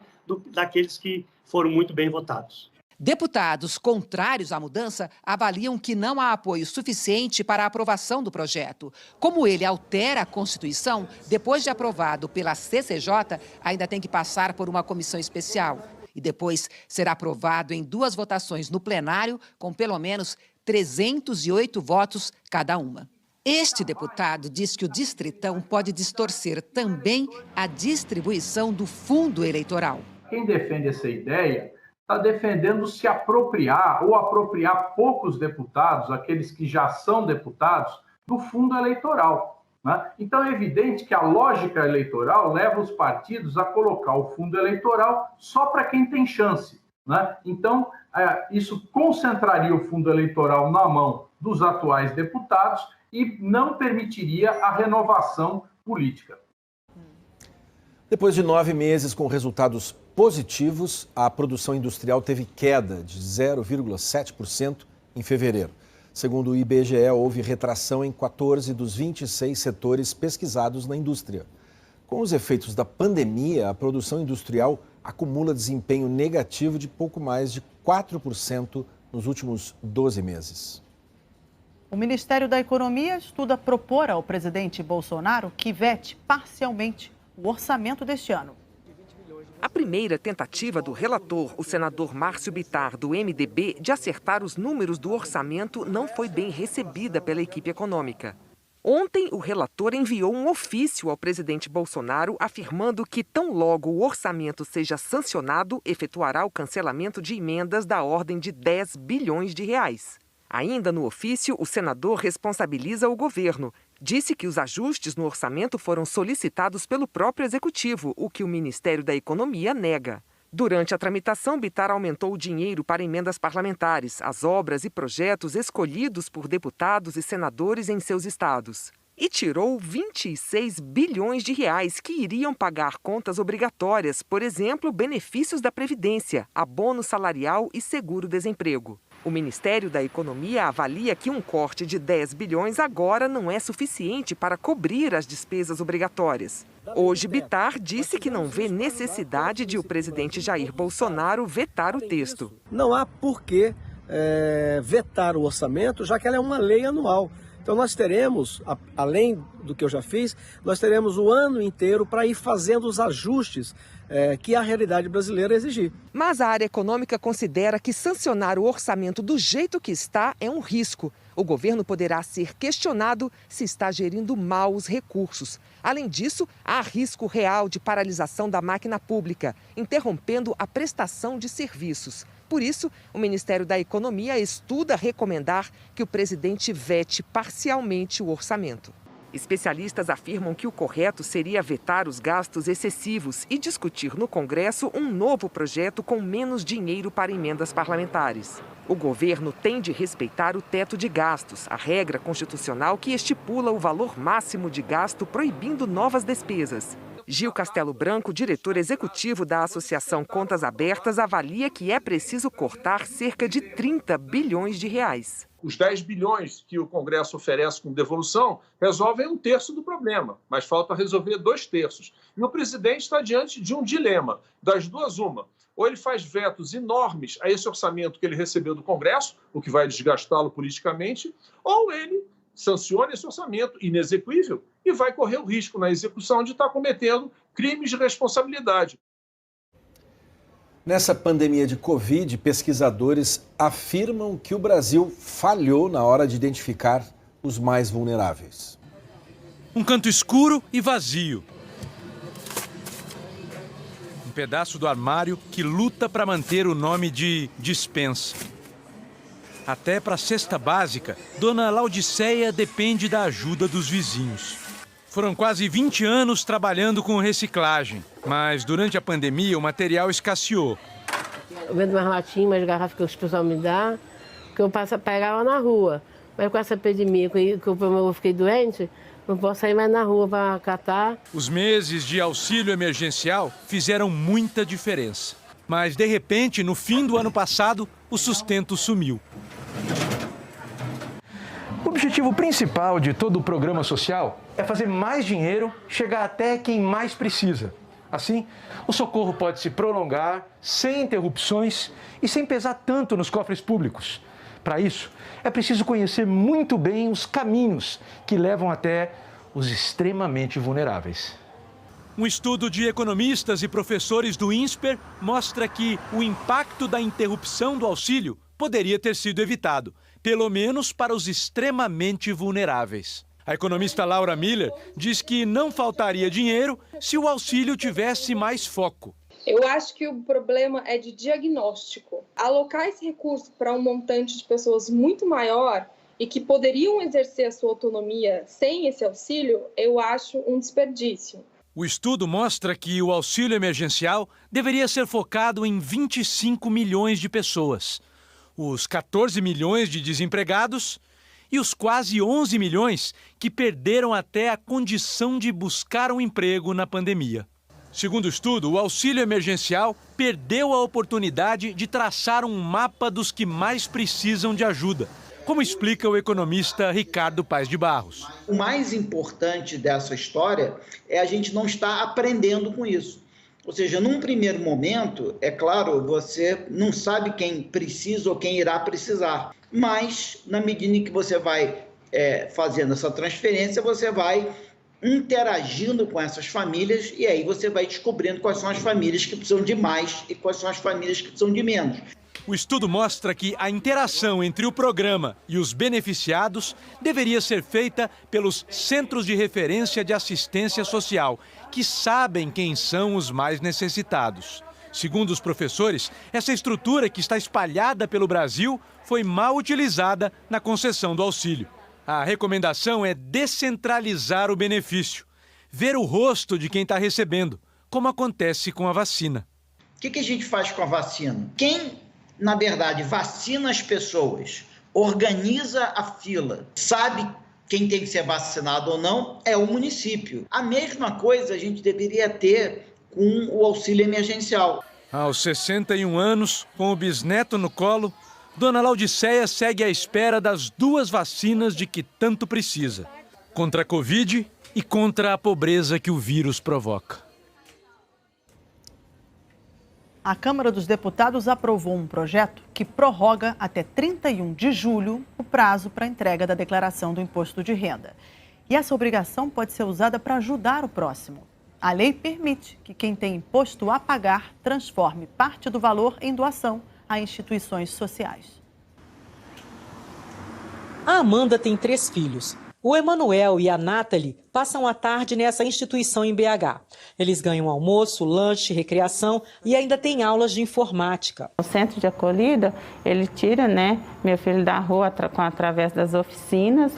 daqueles que foram muito bem votados. Deputados contrários à mudança avaliam que não há apoio suficiente para a aprovação do projeto. Como ele altera a Constituição, depois de aprovado pela CCJ, ainda tem que passar por uma comissão especial. E depois será aprovado em 2 votações no plenário, com pelo menos 308 votos cada uma. Este deputado diz que o Distritão pode distorcer também a distribuição do fundo eleitoral. Quem defende essa ideia está defendendo se apropriar ou apropriar poucos deputados, aqueles que já são deputados, do fundo eleitoral, né? Então é evidente que a lógica eleitoral leva os partidos a colocar o fundo eleitoral só para quem tem chance, né? Então isso concentraria o fundo eleitoral na mão dos atuais deputados e não permitiria a renovação política. Depois de 9 meses com resultados positivos, a produção industrial teve queda de 0,7% em fevereiro. Segundo o IBGE, houve retração em 14 dos 26 setores pesquisados na indústria. Com os efeitos da pandemia, a produção industrial acumula desempenho negativo de pouco mais de 4% nos últimos 12 meses. O Ministério da Economia estuda propor ao presidente Bolsonaro que vete parcialmente o orçamento deste ano. A primeira tentativa do relator, o senador Márcio Bittar, do MDB, de acertar os números do orçamento não foi bem recebida pela equipe econômica. Ontem, o relator enviou um ofício ao presidente Bolsonaro afirmando que, tão logo o orçamento seja sancionado, efetuará o cancelamento de emendas da ordem de 10 bilhões de reais. Ainda no ofício, o senador responsabiliza o governo. Disse que os ajustes no orçamento foram solicitados pelo próprio executivo, o que o Ministério da Economia nega. Durante a tramitação, Bittar aumentou o dinheiro para emendas parlamentares, as obras e projetos escolhidos por deputados e senadores em seus estados. E tirou 26 bilhões de reais que iriam pagar contas obrigatórias, por exemplo, benefícios da Previdência, abono salarial e seguro-desemprego. O Ministério da Economia avalia que um corte de 10 bilhões agora não é suficiente para cobrir as despesas obrigatórias. Hoje, Bittar disse que não vê necessidade de o presidente Jair Bolsonaro vetar o texto. Não há por que vetar o orçamento, já que ela é uma lei anual. Então nós teremos, além do que eu já fiz, nós teremos o ano inteiro para ir fazendo os ajustes que a realidade brasileira exigir. Mas a área econômica considera que sancionar o orçamento do jeito que está é um risco. O governo poderá ser questionado se está gerindo mal os recursos. Além disso, há risco real de paralisação da máquina pública, interrompendo a prestação de serviços. Por isso, o Ministério da Economia estuda recomendar que o presidente vete parcialmente o orçamento. Especialistas afirmam que o correto seria vetar os gastos excessivos e discutir no Congresso um novo projeto com menos dinheiro para emendas parlamentares. O governo tem de respeitar o teto de gastos, a regra constitucional que estipula o valor máximo de gasto proibindo novas despesas. Gil Castelo Branco, diretor executivo da Associação Contas Abertas, avalia que é preciso cortar cerca de 30 bilhões de reais. Os 10 bilhões que o Congresso oferece com devolução resolvem 1/3 do problema, mas falta resolver 2/3. E o presidente está diante de um dilema, das duas uma. Ou ele faz vetos enormes a esse orçamento que ele recebeu do Congresso, o que vai desgastá-lo politicamente, ou ele sanciona esse orçamento inexequível e vai correr o risco na execução de estar cometendo crimes de responsabilidade. Nessa pandemia de Covid, pesquisadores afirmam que o Brasil falhou na hora de identificar os mais vulneráveis. Um canto escuro e vazio. Um pedaço do armário que luta para manter o nome de despensa. Até para a cesta básica, Dona Laudiceia depende da ajuda dos vizinhos. Foram quase 20 anos trabalhando com reciclagem, mas durante a pandemia o material escasseou. Eu vendo umas latinhas, umas garrafas que os pessoal me dá, que eu passo a pegar lá na rua. Mas com essa pandemia, que eu fiquei doente, não posso sair mais na rua para catar. Os meses de auxílio emergencial fizeram muita diferença. Mas, de repente, no fim do ano passado, o sustento sumiu. O objetivo principal de todo o programa social é fazer mais dinheiro chegar até quem mais precisa. Assim, o socorro pode se prolongar sem interrupções e sem pesar tanto nos cofres públicos. Para isso, é preciso conhecer muito bem os caminhos que levam até os extremamente vulneráveis. Um estudo de economistas e professores do INSPER mostra que o impacto da interrupção do auxílio poderia ter sido evitado, pelo menos para os extremamente vulneráveis. A economista Laura Miller diz que não faltaria dinheiro se o auxílio tivesse mais foco. Eu acho que o problema é de diagnóstico. Alocar esse recurso para um montante de pessoas muito maior e que poderiam exercer a sua autonomia sem esse auxílio, eu acho um desperdício. O estudo mostra que o auxílio emergencial deveria ser focado em 25 milhões de pessoas, os 14 milhões de desempregados e os quase 11 milhões que perderam até a condição de buscar um emprego na pandemia. Segundo o estudo, o auxílio emergencial perdeu a oportunidade de traçar um mapa dos que mais precisam de ajuda, como explica o economista Ricardo Paes de Barros. O mais importante dessa história é a gente não estar aprendendo com isso. Ou seja, num primeiro momento, é claro, você não sabe quem precisa ou quem irá precisar, mas na medida em que você vai fazendo essa transferência, você vai interagindo com essas famílias e aí você vai descobrindo quais são as famílias que precisam de mais e quais são as famílias que precisam de menos. O estudo mostra que a interação entre o programa e os beneficiados deveria ser feita pelos Centros de Referência de Assistência Social, que sabem quem são os mais necessitados. Segundo os professores, essa estrutura que está espalhada pelo Brasil foi mal utilizada na concessão do auxílio. A recomendação é descentralizar o benefício, ver o rosto de quem está recebendo, como acontece com a vacina. O que a gente faz com a vacina? Quem, na verdade, vacina as pessoas, organiza a fila, sabe quem tem que ser vacinado ou não, é o município. A mesma coisa a gente deveria ter com o auxílio emergencial. Aos 61 anos, com o bisneto no colo, Dona Laudiceia segue à espera das 2 vacinas de que tanto precisa, contra a Covid e contra a pobreza que o vírus provoca. A Câmara dos Deputados aprovou um projeto que prorroga até 31 de julho o prazo para a entrega da declaração do imposto de renda. E essa obrigação pode ser usada para ajudar o próximo. A lei permite que quem tem imposto a pagar transforme parte do valor em doação a instituições sociais. A Amanda tem 3 filhos. O Emanuel e a Nathalie passam a tarde nessa instituição em BH. Eles ganham almoço, lanche, recreação e ainda têm aulas de informática. O centro de acolhida, ele tira, meu filho da rua através das oficinas,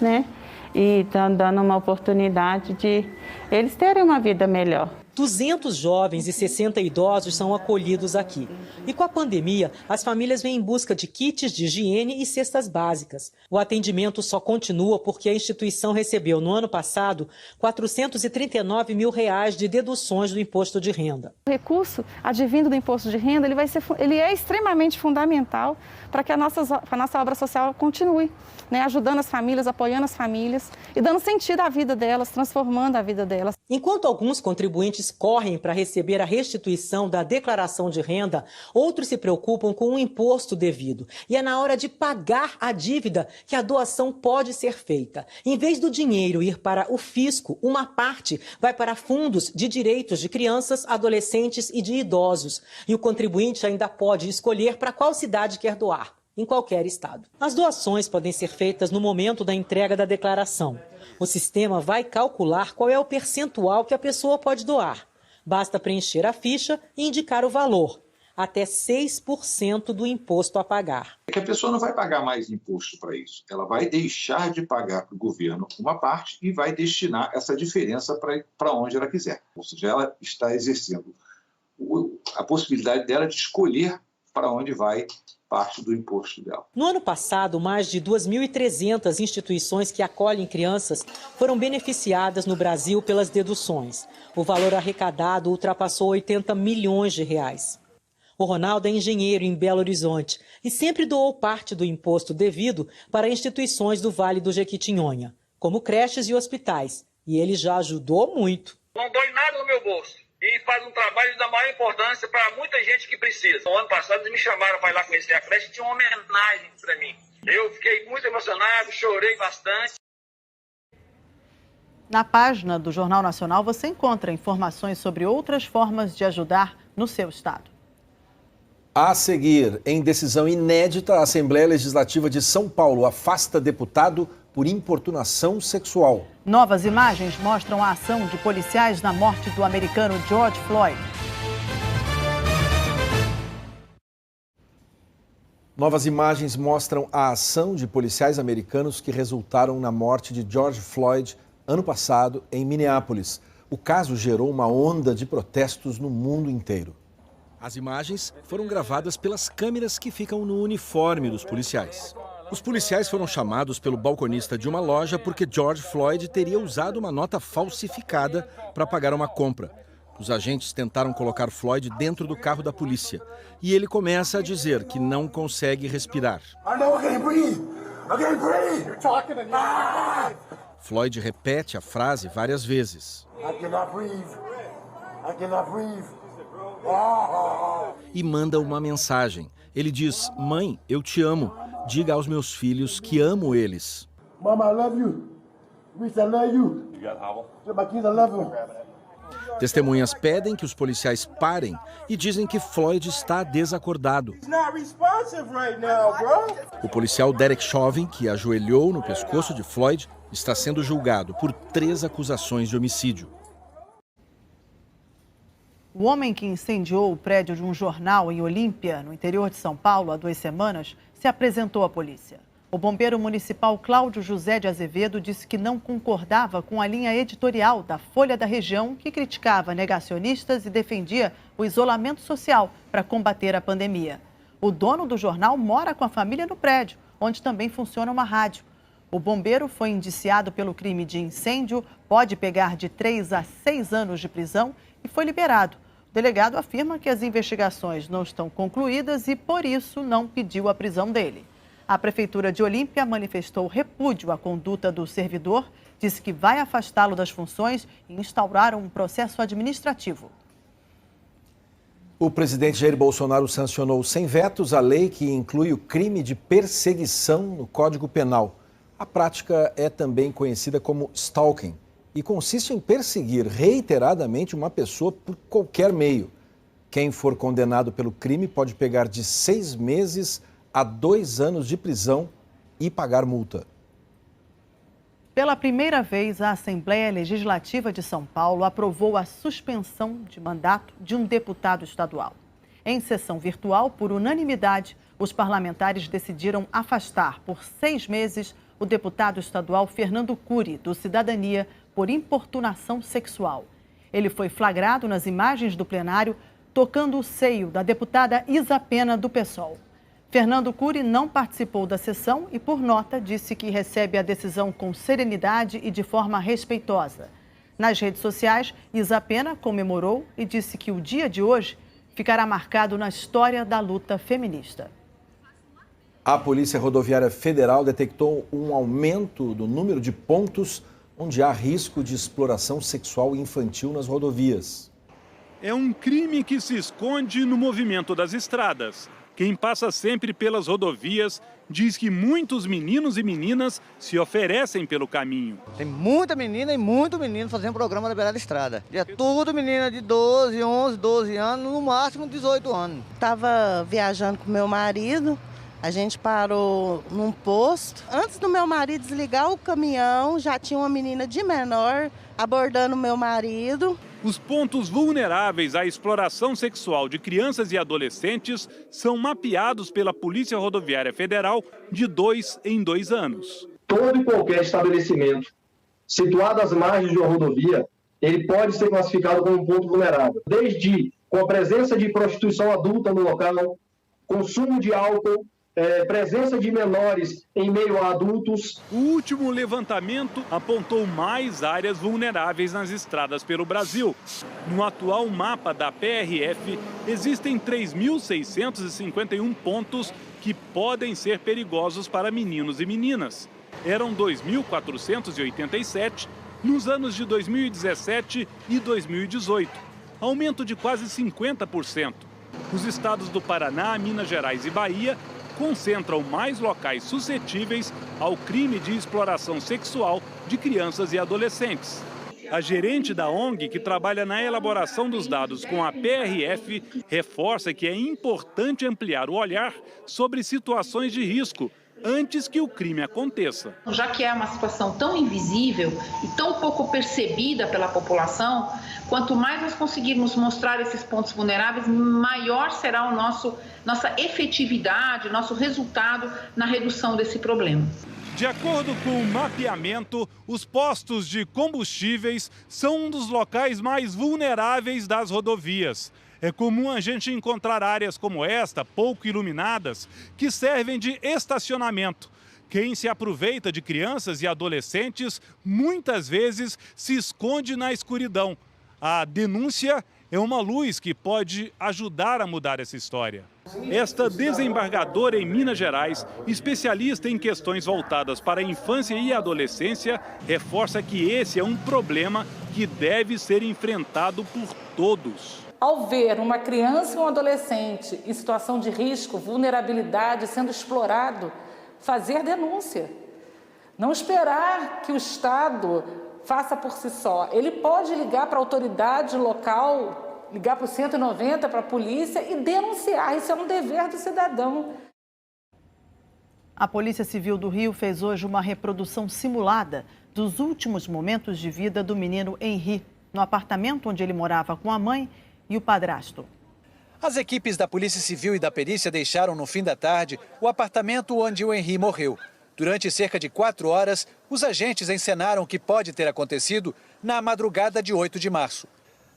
e estão dando uma oportunidade de eles terem uma vida melhor. 200 jovens e 60 idosos são acolhidos aqui. E com a pandemia, as famílias vêm em busca de kits de higiene e cestas básicas. O atendimento só continua porque a instituição recebeu, no ano passado, R$ 439 mil de deduções do imposto de renda. O recurso advindo do imposto de renda, ele é extremamente fundamental para que a nossa obra social continue, ajudando as famílias, apoiando as famílias e dando sentido à vida delas, transformando a vida delas. Enquanto alguns contribuintes correm para receber a restituição da declaração de renda, outros se preocupam com o imposto devido. E é na hora de pagar a dívida que a doação pode ser feita. Em vez do dinheiro ir para o fisco, uma parte vai para fundos de direitos de crianças, adolescentes e de idosos. E o contribuinte ainda pode escolher para qual cidade quer doar, em qualquer estado. As doações podem ser feitas no momento da entrega da declaração. O sistema vai calcular qual é o percentual que a pessoa pode doar. Basta preencher a ficha e indicar o valor, até 6% do imposto a pagar. É que a pessoa não vai pagar mais imposto para isso. Ela vai deixar de pagar para o governo uma parte e vai destinar essa diferença para onde ela quiser. Ou seja, ela está exercendo a possibilidade dela de escolher para onde vai parte do imposto dela. No ano passado, mais de 2.300 instituições que acolhem crianças foram beneficiadas no Brasil pelas deduções. O valor arrecadado ultrapassou 80 milhões de reais. O Ronaldo é engenheiro em Belo Horizonte e sempre doou parte do imposto devido para instituições do Vale do Jequitinhonha, como creches e hospitais. E ele já ajudou muito. Não dói nada no meu bolso. E faz um trabalho da maior importância para muita gente que precisa. No ano passado eles me chamaram para ir lá conhecer a creche e tinha uma homenagem para mim. Eu fiquei muito emocionado, chorei bastante. Na página do Jornal Nacional você encontra informações sobre outras formas de ajudar no seu estado. A seguir, em decisão inédita, a Assembleia Legislativa de São Paulo afasta deputado por importunação sexual. Novas imagens mostram a ação de policiais na morte do americano George Floyd. Novas imagens mostram a ação de policiais americanos que resultaram na morte de George Floyd ano passado em Minneapolis. O caso gerou uma onda de protestos no mundo inteiro. As imagens foram gravadas pelas câmeras que ficam no uniforme dos policiais. Os policiais foram chamados pelo balconista de uma loja porque George Floyd teria usado uma nota falsificada para pagar uma compra. Os agentes tentaram colocar Floyd dentro do carro da polícia e ele começa a dizer que não consegue respirar. Floyd repete a frase várias vezes. E manda uma mensagem. Ele diz: "Mãe, eu te amo. Diga aos meus filhos que amo eles." Mama, I love you. I love you. My kids, I love you. Testemunhas pedem que os policiais parem e dizem que Floyd está desacordado. O policial Derek Chauvin, que ajoelhou no pescoço de Floyd, está sendo julgado por 3 acusações de homicídio. O homem que incendiou o prédio de um jornal em Olímpia, no interior de São Paulo, há 2 semanas, se apresentou à polícia. O bombeiro municipal Cláudio José de Azevedo disse que não concordava com a linha editorial da Folha da Região, que criticava negacionistas e defendia o isolamento social para combater a pandemia. O dono do jornal mora com a família no prédio, onde também funciona uma rádio. O bombeiro foi indiciado pelo crime de incêndio, pode pegar de 3 a 6 anos de prisão e foi liberado. O delegado afirma que as investigações não estão concluídas e, por isso, não pediu a prisão dele. A Prefeitura de Olímpia manifestou repúdio à conduta do servidor, disse que vai afastá-lo das funções e instaurar um processo administrativo. O presidente Jair Bolsonaro sancionou sem vetos a lei que inclui o crime de perseguição no Código Penal. A prática é também conhecida como stalking e consiste em perseguir reiteradamente uma pessoa por qualquer meio. Quem for condenado pelo crime pode pegar de 6 meses a 2 anos de prisão e pagar multa. Pela primeira vez, a Assembleia Legislativa de São Paulo aprovou a suspensão de mandato de um deputado estadual. Em sessão virtual, por unanimidade, os parlamentares decidiram afastar por 6 meses o deputado estadual Fernando Cury, do Cidadania, por importunação sexual. Ele foi flagrado nas imagens do plenário tocando o seio da deputada Isa Pena, do PSOL. Fernando Cury não participou da sessão e, por nota, disse que recebe a decisão com serenidade e de forma respeitosa. Nas redes sociais, Isa Pena comemorou e disse que o dia de hoje ficará marcado na história da luta feminista. A Polícia Rodoviária Federal detectou um aumento do número de pontos onde há risco de exploração sexual infantil nas rodovias. É um crime que se esconde no movimento das estradas. Quem passa sempre pelas rodovias diz que muitos meninos e meninas se oferecem pelo caminho. Tem muita menina e muito menino fazendo programa na beirada da estrada. É tudo menina de 12, 11, 12 anos, no máximo 18 anos. Estava viajando com meu marido, a gente parou num posto. Antes do meu marido desligar o caminhão, já tinha uma menina de menor abordando o meu marido. Os pontos vulneráveis à exploração sexual de crianças e adolescentes são mapeados pela Polícia Rodoviária Federal de 2 em 2 anos. Todo e qualquer estabelecimento situado às margens de uma rodovia, ele pode ser classificado como um ponto vulnerável, desde com a presença de prostituição adulta no local, consumo de álcool, presença de menores em meio a adultos. O último levantamento apontou mais áreas vulneráveis nas estradas pelo Brasil. No atual mapa da PRF, existem 3.651 pontos que podem ser perigosos para meninos e meninas. Eram 2.487 nos anos de 2017 e 2018, aumento de quase 50%. Os estados do Paraná, Minas Gerais e Bahia concentram mais locais suscetíveis ao crime de exploração sexual de crianças e adolescentes. A gerente da ONG, que trabalha na elaboração dos dados com a PRF, reforça que é importante ampliar o olhar sobre situações de risco antes que o crime aconteça. Já que é uma situação tão invisível e tão pouco percebida pela população, quanto mais nós conseguirmos mostrar esses pontos vulneráveis, maior será nossa efetividade, nosso resultado na redução desse problema. De acordo com o mapeamento, os postos de combustíveis são um dos locais mais vulneráveis das rodovias. É comum a gente encontrar áreas como esta, pouco iluminadas, que servem de estacionamento. Quem se aproveita de crianças e adolescentes, muitas vezes se esconde na escuridão. A denúncia é uma luz que pode ajudar a mudar essa história. Esta desembargadora em Minas Gerais, especialista em questões voltadas para a infância e adolescência, reforça que esse é um problema que deve ser enfrentado por todos. Ao ver uma criança ou um adolescente em situação de risco, vulnerabilidade, sendo explorado, fazer denúncia. Não esperar que o Estado faça por si só. Ele pode ligar para a autoridade local, ligar para o 190, para a polícia e denunciar. Isso é um dever do cidadão. A Polícia Civil do Rio fez hoje uma reprodução simulada dos últimos momentos de vida do menino Henri, no apartamento onde ele morava com a mãe e o padrasto. As equipes da Polícia Civil e da perícia deixaram no fim da tarde o apartamento onde o Henri morreu. Durante cerca de 4 horas, os agentes encenaram o que pode ter acontecido na madrugada de 8 de março.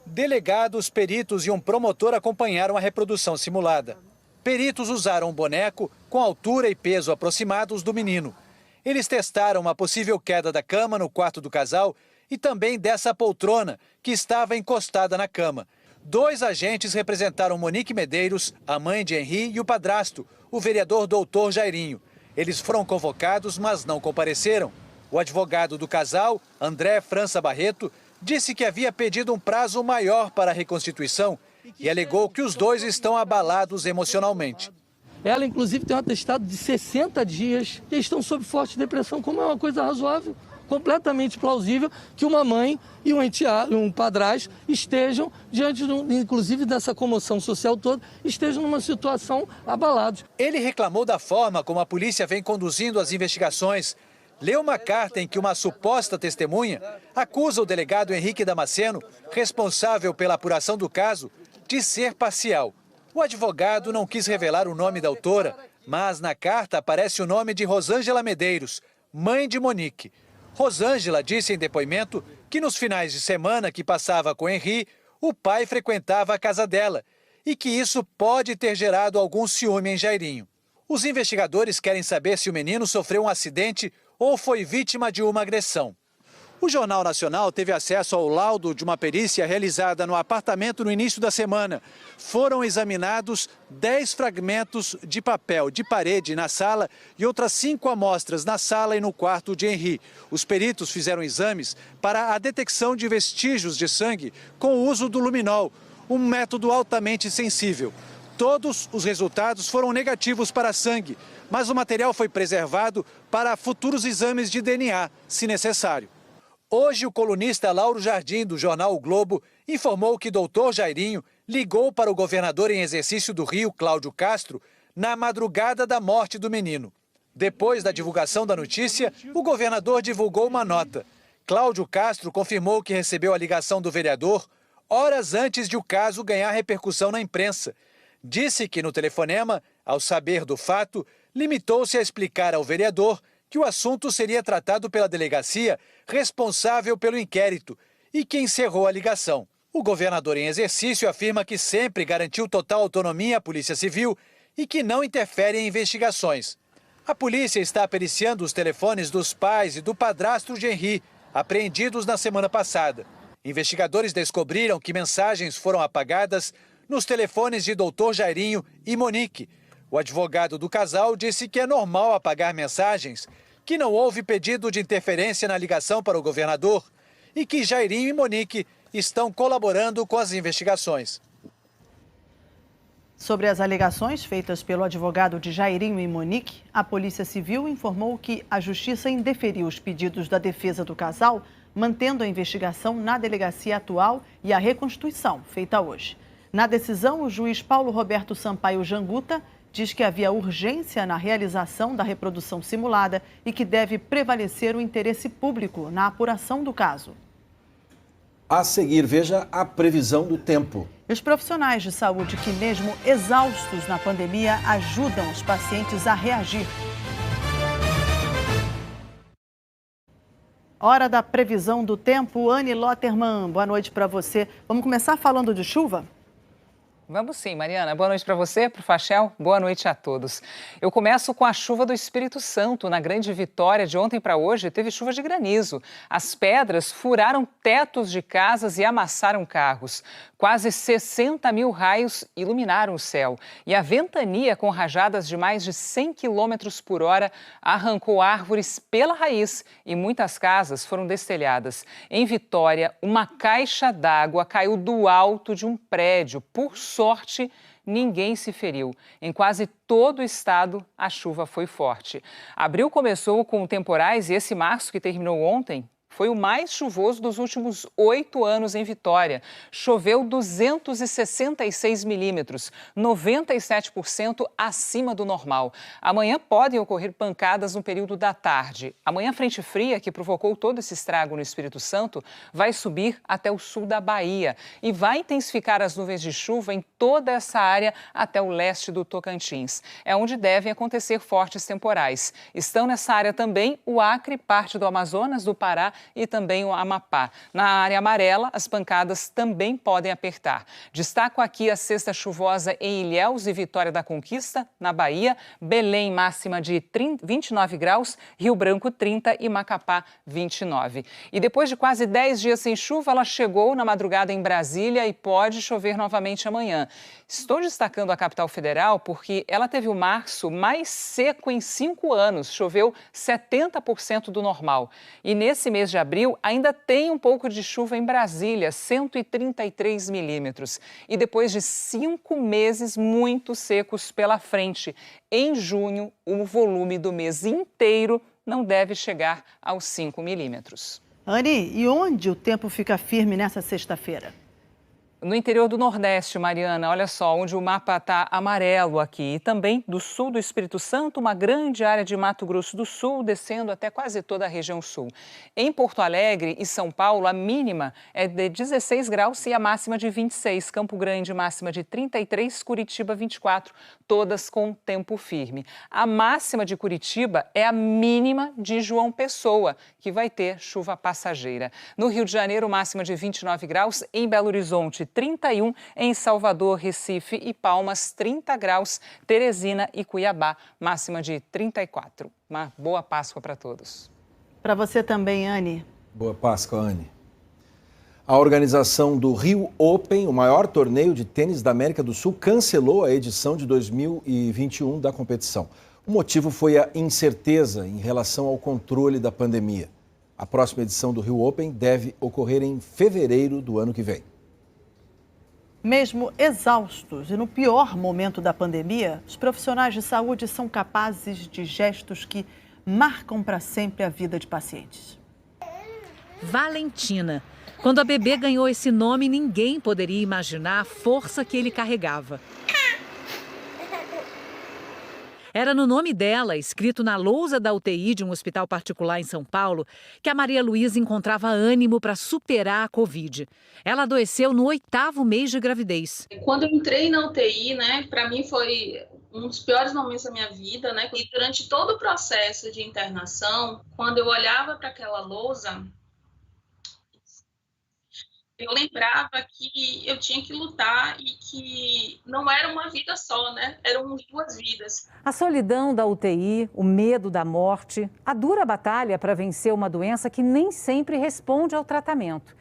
Delegados, peritos e um promotor acompanharam a reprodução simulada. Peritos usaram um boneco com altura e peso aproximados do menino. Eles testaram uma possível queda da cama no quarto do casal e também dessa poltrona que estava encostada na cama. 2 agentes representaram Monique Medeiros, a mãe de Henri, e o padrasto, o vereador Doutor Jairinho. Eles foram convocados, mas não compareceram. O advogado do casal, André França Barreto, disse que havia pedido um prazo maior para a reconstituição e alegou que os 2 estão abalados emocionalmente. Ela, inclusive, tem um atestado de 60 dias e estão sob forte depressão, como é uma coisa razoável, completamente plausível que uma mãe e um padrasto estejam, diante, inclusive, dessa comoção social toda, estejam numa situação abalados. Ele reclamou da forma como a polícia vem conduzindo as investigações. Leu uma carta em que uma suposta testemunha acusa o delegado Henrique Damasceno, responsável pela apuração do caso, de ser parcial. O advogado não quis revelar o nome da autora, mas na carta aparece o nome de Rosângela Medeiros, mãe de Monique. Rosângela disse em depoimento que nos finais de semana que passava com Henri, o pai frequentava a casa dela e que isso pode ter gerado algum ciúme em Jairinho. Os investigadores querem saber se o menino sofreu um acidente ou foi vítima de uma agressão. O Jornal Nacional teve acesso ao laudo de uma perícia realizada no apartamento no início da semana. Foram examinados 10 fragmentos de papel de parede na sala e outras 5 amostras na sala e no quarto de Henri. Os peritos fizeram exames para a detecção de vestígios de sangue com o uso do luminol, um método altamente sensível. Todos os resultados foram negativos para sangue, mas o material foi preservado para futuros exames de DNA, se necessário. Hoje, o colunista Lauro Jardim, do jornal O Globo, informou que Doutor Jairinho ligou para o governador em exercício do Rio, Cláudio Castro, na madrugada da morte do menino. Depois da divulgação da notícia, o governador divulgou uma nota. Cláudio Castro confirmou que recebeu a ligação do vereador horas antes de o caso ganhar repercussão na imprensa. Disse que no telefonema, ao saber do fato, limitou-se a explicar ao vereador que o assunto seria tratado pela delegacia responsável pelo inquérito e que encerrou a ligação. O governador em exercício afirma que sempre garantiu total autonomia à Polícia Civil e que não interfere em investigações. A polícia está periciando os telefones dos pais e do padrasto de Henri, apreendidos na semana passada. Investigadores descobriram que mensagens foram apagadas nos telefones de Doutor Jairinho e Monique. O advogado do casal disse que é normal apagar mensagens, que não houve pedido de interferência na ligação para o governador e que Jairinho e Monique estão colaborando com as investigações. Sobre as alegações feitas pelo advogado de Jairinho e Monique, a Polícia Civil informou que a Justiça indeferiu os pedidos da defesa do casal, mantendo a investigação na delegacia atual e a reconstituição feita hoje. Na decisão, o juiz Paulo Roberto Sampaio Janguta diz que havia urgência na realização da reprodução simulada e que deve prevalecer o interesse público na apuração do caso. A seguir, veja a previsão do tempo. Os profissionais de saúde que, mesmo exaustos na pandemia, ajudam os pacientes a reagir. Hora da previsão do tempo. Anne Lotterman, boa noite para você. Vamos começar falando de chuva? Vamos sim, Mariana. Boa noite para você, para o Fachel. Boa noite a todos. Eu começo com a chuva do Espírito Santo. Na Grande Vitória, de ontem para hoje, teve chuva de granizo. As pedras furaram tetos de casas e amassaram carros. Quase 60 mil raios iluminaram o céu. E a ventania, com rajadas de mais de 100 km por hora, arrancou árvores pela raiz e muitas casas foram destelhadas. Em Vitória, uma caixa d'água caiu do alto de um prédio. Por sorte, ninguém se feriu. Em quase todo o estado, a chuva foi forte. Abril começou com temporais e esse março, que terminou ontem, foi o mais chuvoso dos últimos 8 anos em Vitória. Choveu 266 milímetros, 97% acima do normal. Amanhã podem ocorrer pancadas no período da tarde. Amanhã, a frente fria, que provocou todo esse estrago no Espírito Santo, vai subir até o sul da Bahia e vai intensificar as nuvens de chuva em toda essa área até o leste do Tocantins. É onde devem acontecer fortes temporais. Estão nessa área também o Acre, parte do Amazonas, do Pará e também o Amapá. Na área amarela, as pancadas também podem apertar. Destaco aqui a sexta chuvosa em Ilhéus e Vitória da Conquista, na Bahia. Belém, máxima de 29 graus, Rio Branco 30 e Macapá 29. E depois de quase 10 dias sem chuva, ela chegou na madrugada em Brasília e pode chover novamente amanhã. Estou destacando a capital federal porque ela teve o março mais seco em 5 anos. Choveu 70% do normal. E nesse mês de abril, ainda tem um pouco de chuva em Brasília, 133 milímetros. E depois de 5 meses muito secos pela frente, em junho, o volume do mês inteiro não deve chegar aos 5 milímetros. Anny, e onde o tempo fica firme nessa sexta-feira? No interior do Nordeste, Mariana, olha só, onde o mapa está amarelo aqui. E também do sul do Espírito Santo, uma grande área de Mato Grosso do Sul, descendo até quase toda a região sul. Em Porto Alegre e São Paulo, a mínima é de 16 graus e a máxima de 26. Campo Grande, máxima de 33, Curitiba 24, todas com tempo firme. A máxima de Curitiba é a mínima de João Pessoa, que vai ter chuva passageira. No Rio de Janeiro, máxima de 29 graus, em Belo Horizonte, 31, em Salvador, Recife e Palmas, 30 graus, Teresina e Cuiabá, máxima de 34. Uma boa Páscoa para todos. Para você também, Anny. Boa Páscoa, Anny. A organização do Rio Open, o maior torneio de tênis da América do Sul, cancelou a edição de 2021 da competição. O motivo foi a incerteza em relação ao controle da pandemia. A próxima edição do Rio Open deve ocorrer em fevereiro do ano que vem. Mesmo exaustos e no pior momento da pandemia, os profissionais de saúde são capazes de gestos que marcam para sempre a vida de pacientes. Valentina. Quando a bebê ganhou esse nome, ninguém poderia imaginar a força que ele carregava. Era no nome dela, escrito na lousa da UTI de um hospital particular em São Paulo, que a Maria Luísa encontrava ânimo para superar a Covid. Ela adoeceu no 8º mês de gravidez. Quando eu entrei na UTI, para mim foi um dos piores momentos da minha vida, E durante todo o processo de internação, quando eu olhava para aquela lousa, eu lembrava que eu tinha que lutar e que não era uma vida só, Eram 2 vidas. A solidão da UTI, o medo da morte, a dura batalha para vencer uma doença que nem sempre responde ao tratamento.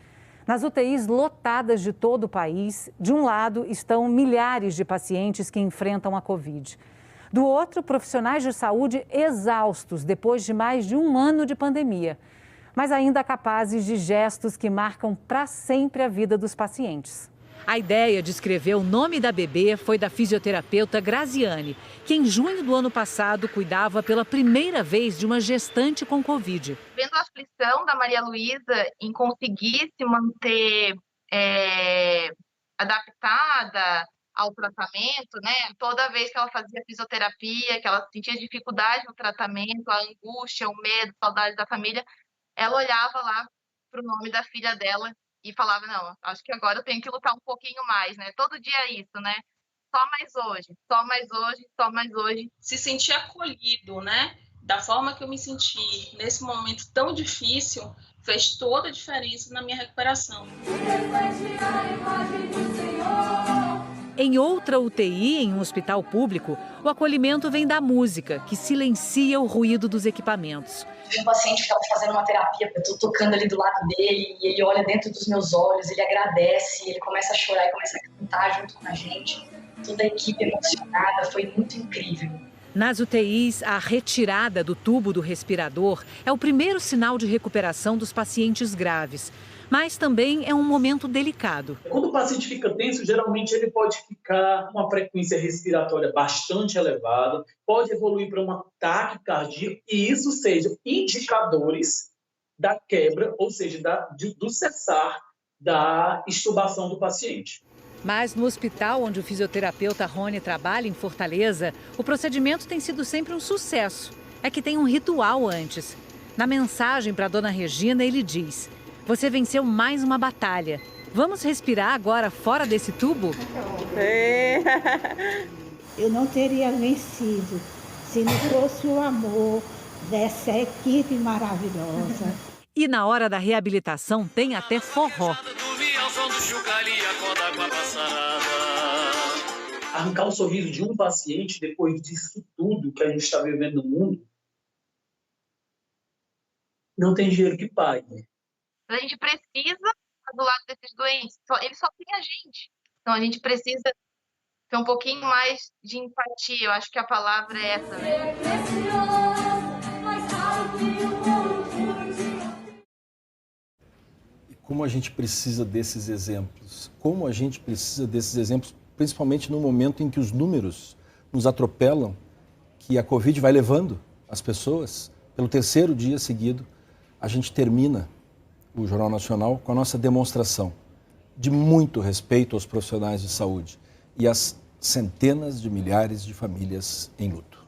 Nas UTIs lotadas de todo o país, de um lado estão milhares de pacientes que enfrentam a Covid. Do outro, profissionais de saúde exaustos depois de mais de 1 ano de pandemia, mas ainda capazes de gestos que marcam para sempre a vida dos pacientes. A ideia de escrever o nome da bebê foi da fisioterapeuta Graziane, que em junho do ano passado cuidava pela primeira vez de uma gestante com Covid. Vendo a aflição da Maria Luísa em conseguir se manter adaptada ao tratamento, Toda vez que ela fazia fisioterapia, que ela sentia dificuldade no tratamento, a angústia, o medo, a saudade da família, ela olhava lá para o nome da filha dela e falava, não, acho que agora eu tenho que lutar um pouquinho mais, Todo dia é isso, Só mais hoje, só mais hoje, só mais hoje. Se sentir acolhido, Da forma que eu me senti nesse momento tão difícil, fez toda a diferença na minha recuperação. Em outra UTI, em um hospital público, o acolhimento vem da música, que silencia o ruído dos equipamentos. Um paciente que estava fazendo uma terapia, eu estou tocando ali do lado dele e ele olha dentro dos meus olhos, ele agradece, ele começa a chorar e começa a cantar junto com a gente. Toda a equipe emocionada, foi muito incrível. Nas UTIs, a retirada do tubo do respirador é o primeiro sinal de recuperação dos pacientes graves. Mas também é um momento delicado. Quando o paciente fica tenso, geralmente ele pode ficar com uma frequência respiratória bastante elevada, pode evoluir para uma taquicardia, e isso sejam indicadores da quebra, ou seja, do cessar da extubação do paciente. Mas no hospital onde o fisioterapeuta Rony trabalha, em Fortaleza, o procedimento tem sido sempre um sucesso. É que tem um ritual antes. Na mensagem para a dona Regina, ele diz: "Você venceu mais uma batalha. Vamos respirar agora fora desse tubo?" Eu não teria vencido se não fosse o amor dessa equipe maravilhosa. E na hora da reabilitação tem até forró. Arrancar o sorriso de um paciente depois disso tudo que a gente está vivendo no mundo, não tem dinheiro que pague. A gente precisa estar do lado desses doentes. Eles só têm a gente. Então a gente precisa ter um pouquinho mais de empatia. Eu acho que a palavra é essa, né? Como a gente precisa desses exemplos. Como a gente precisa desses exemplos, principalmente no momento em que os números nos atropelam, que a Covid vai levando as pessoas. Pelo terceiro dia seguido, a gente termina o Jornal Nacional com a nossa demonstração de muito respeito aos profissionais de saúde e às centenas de milhares de famílias em luto.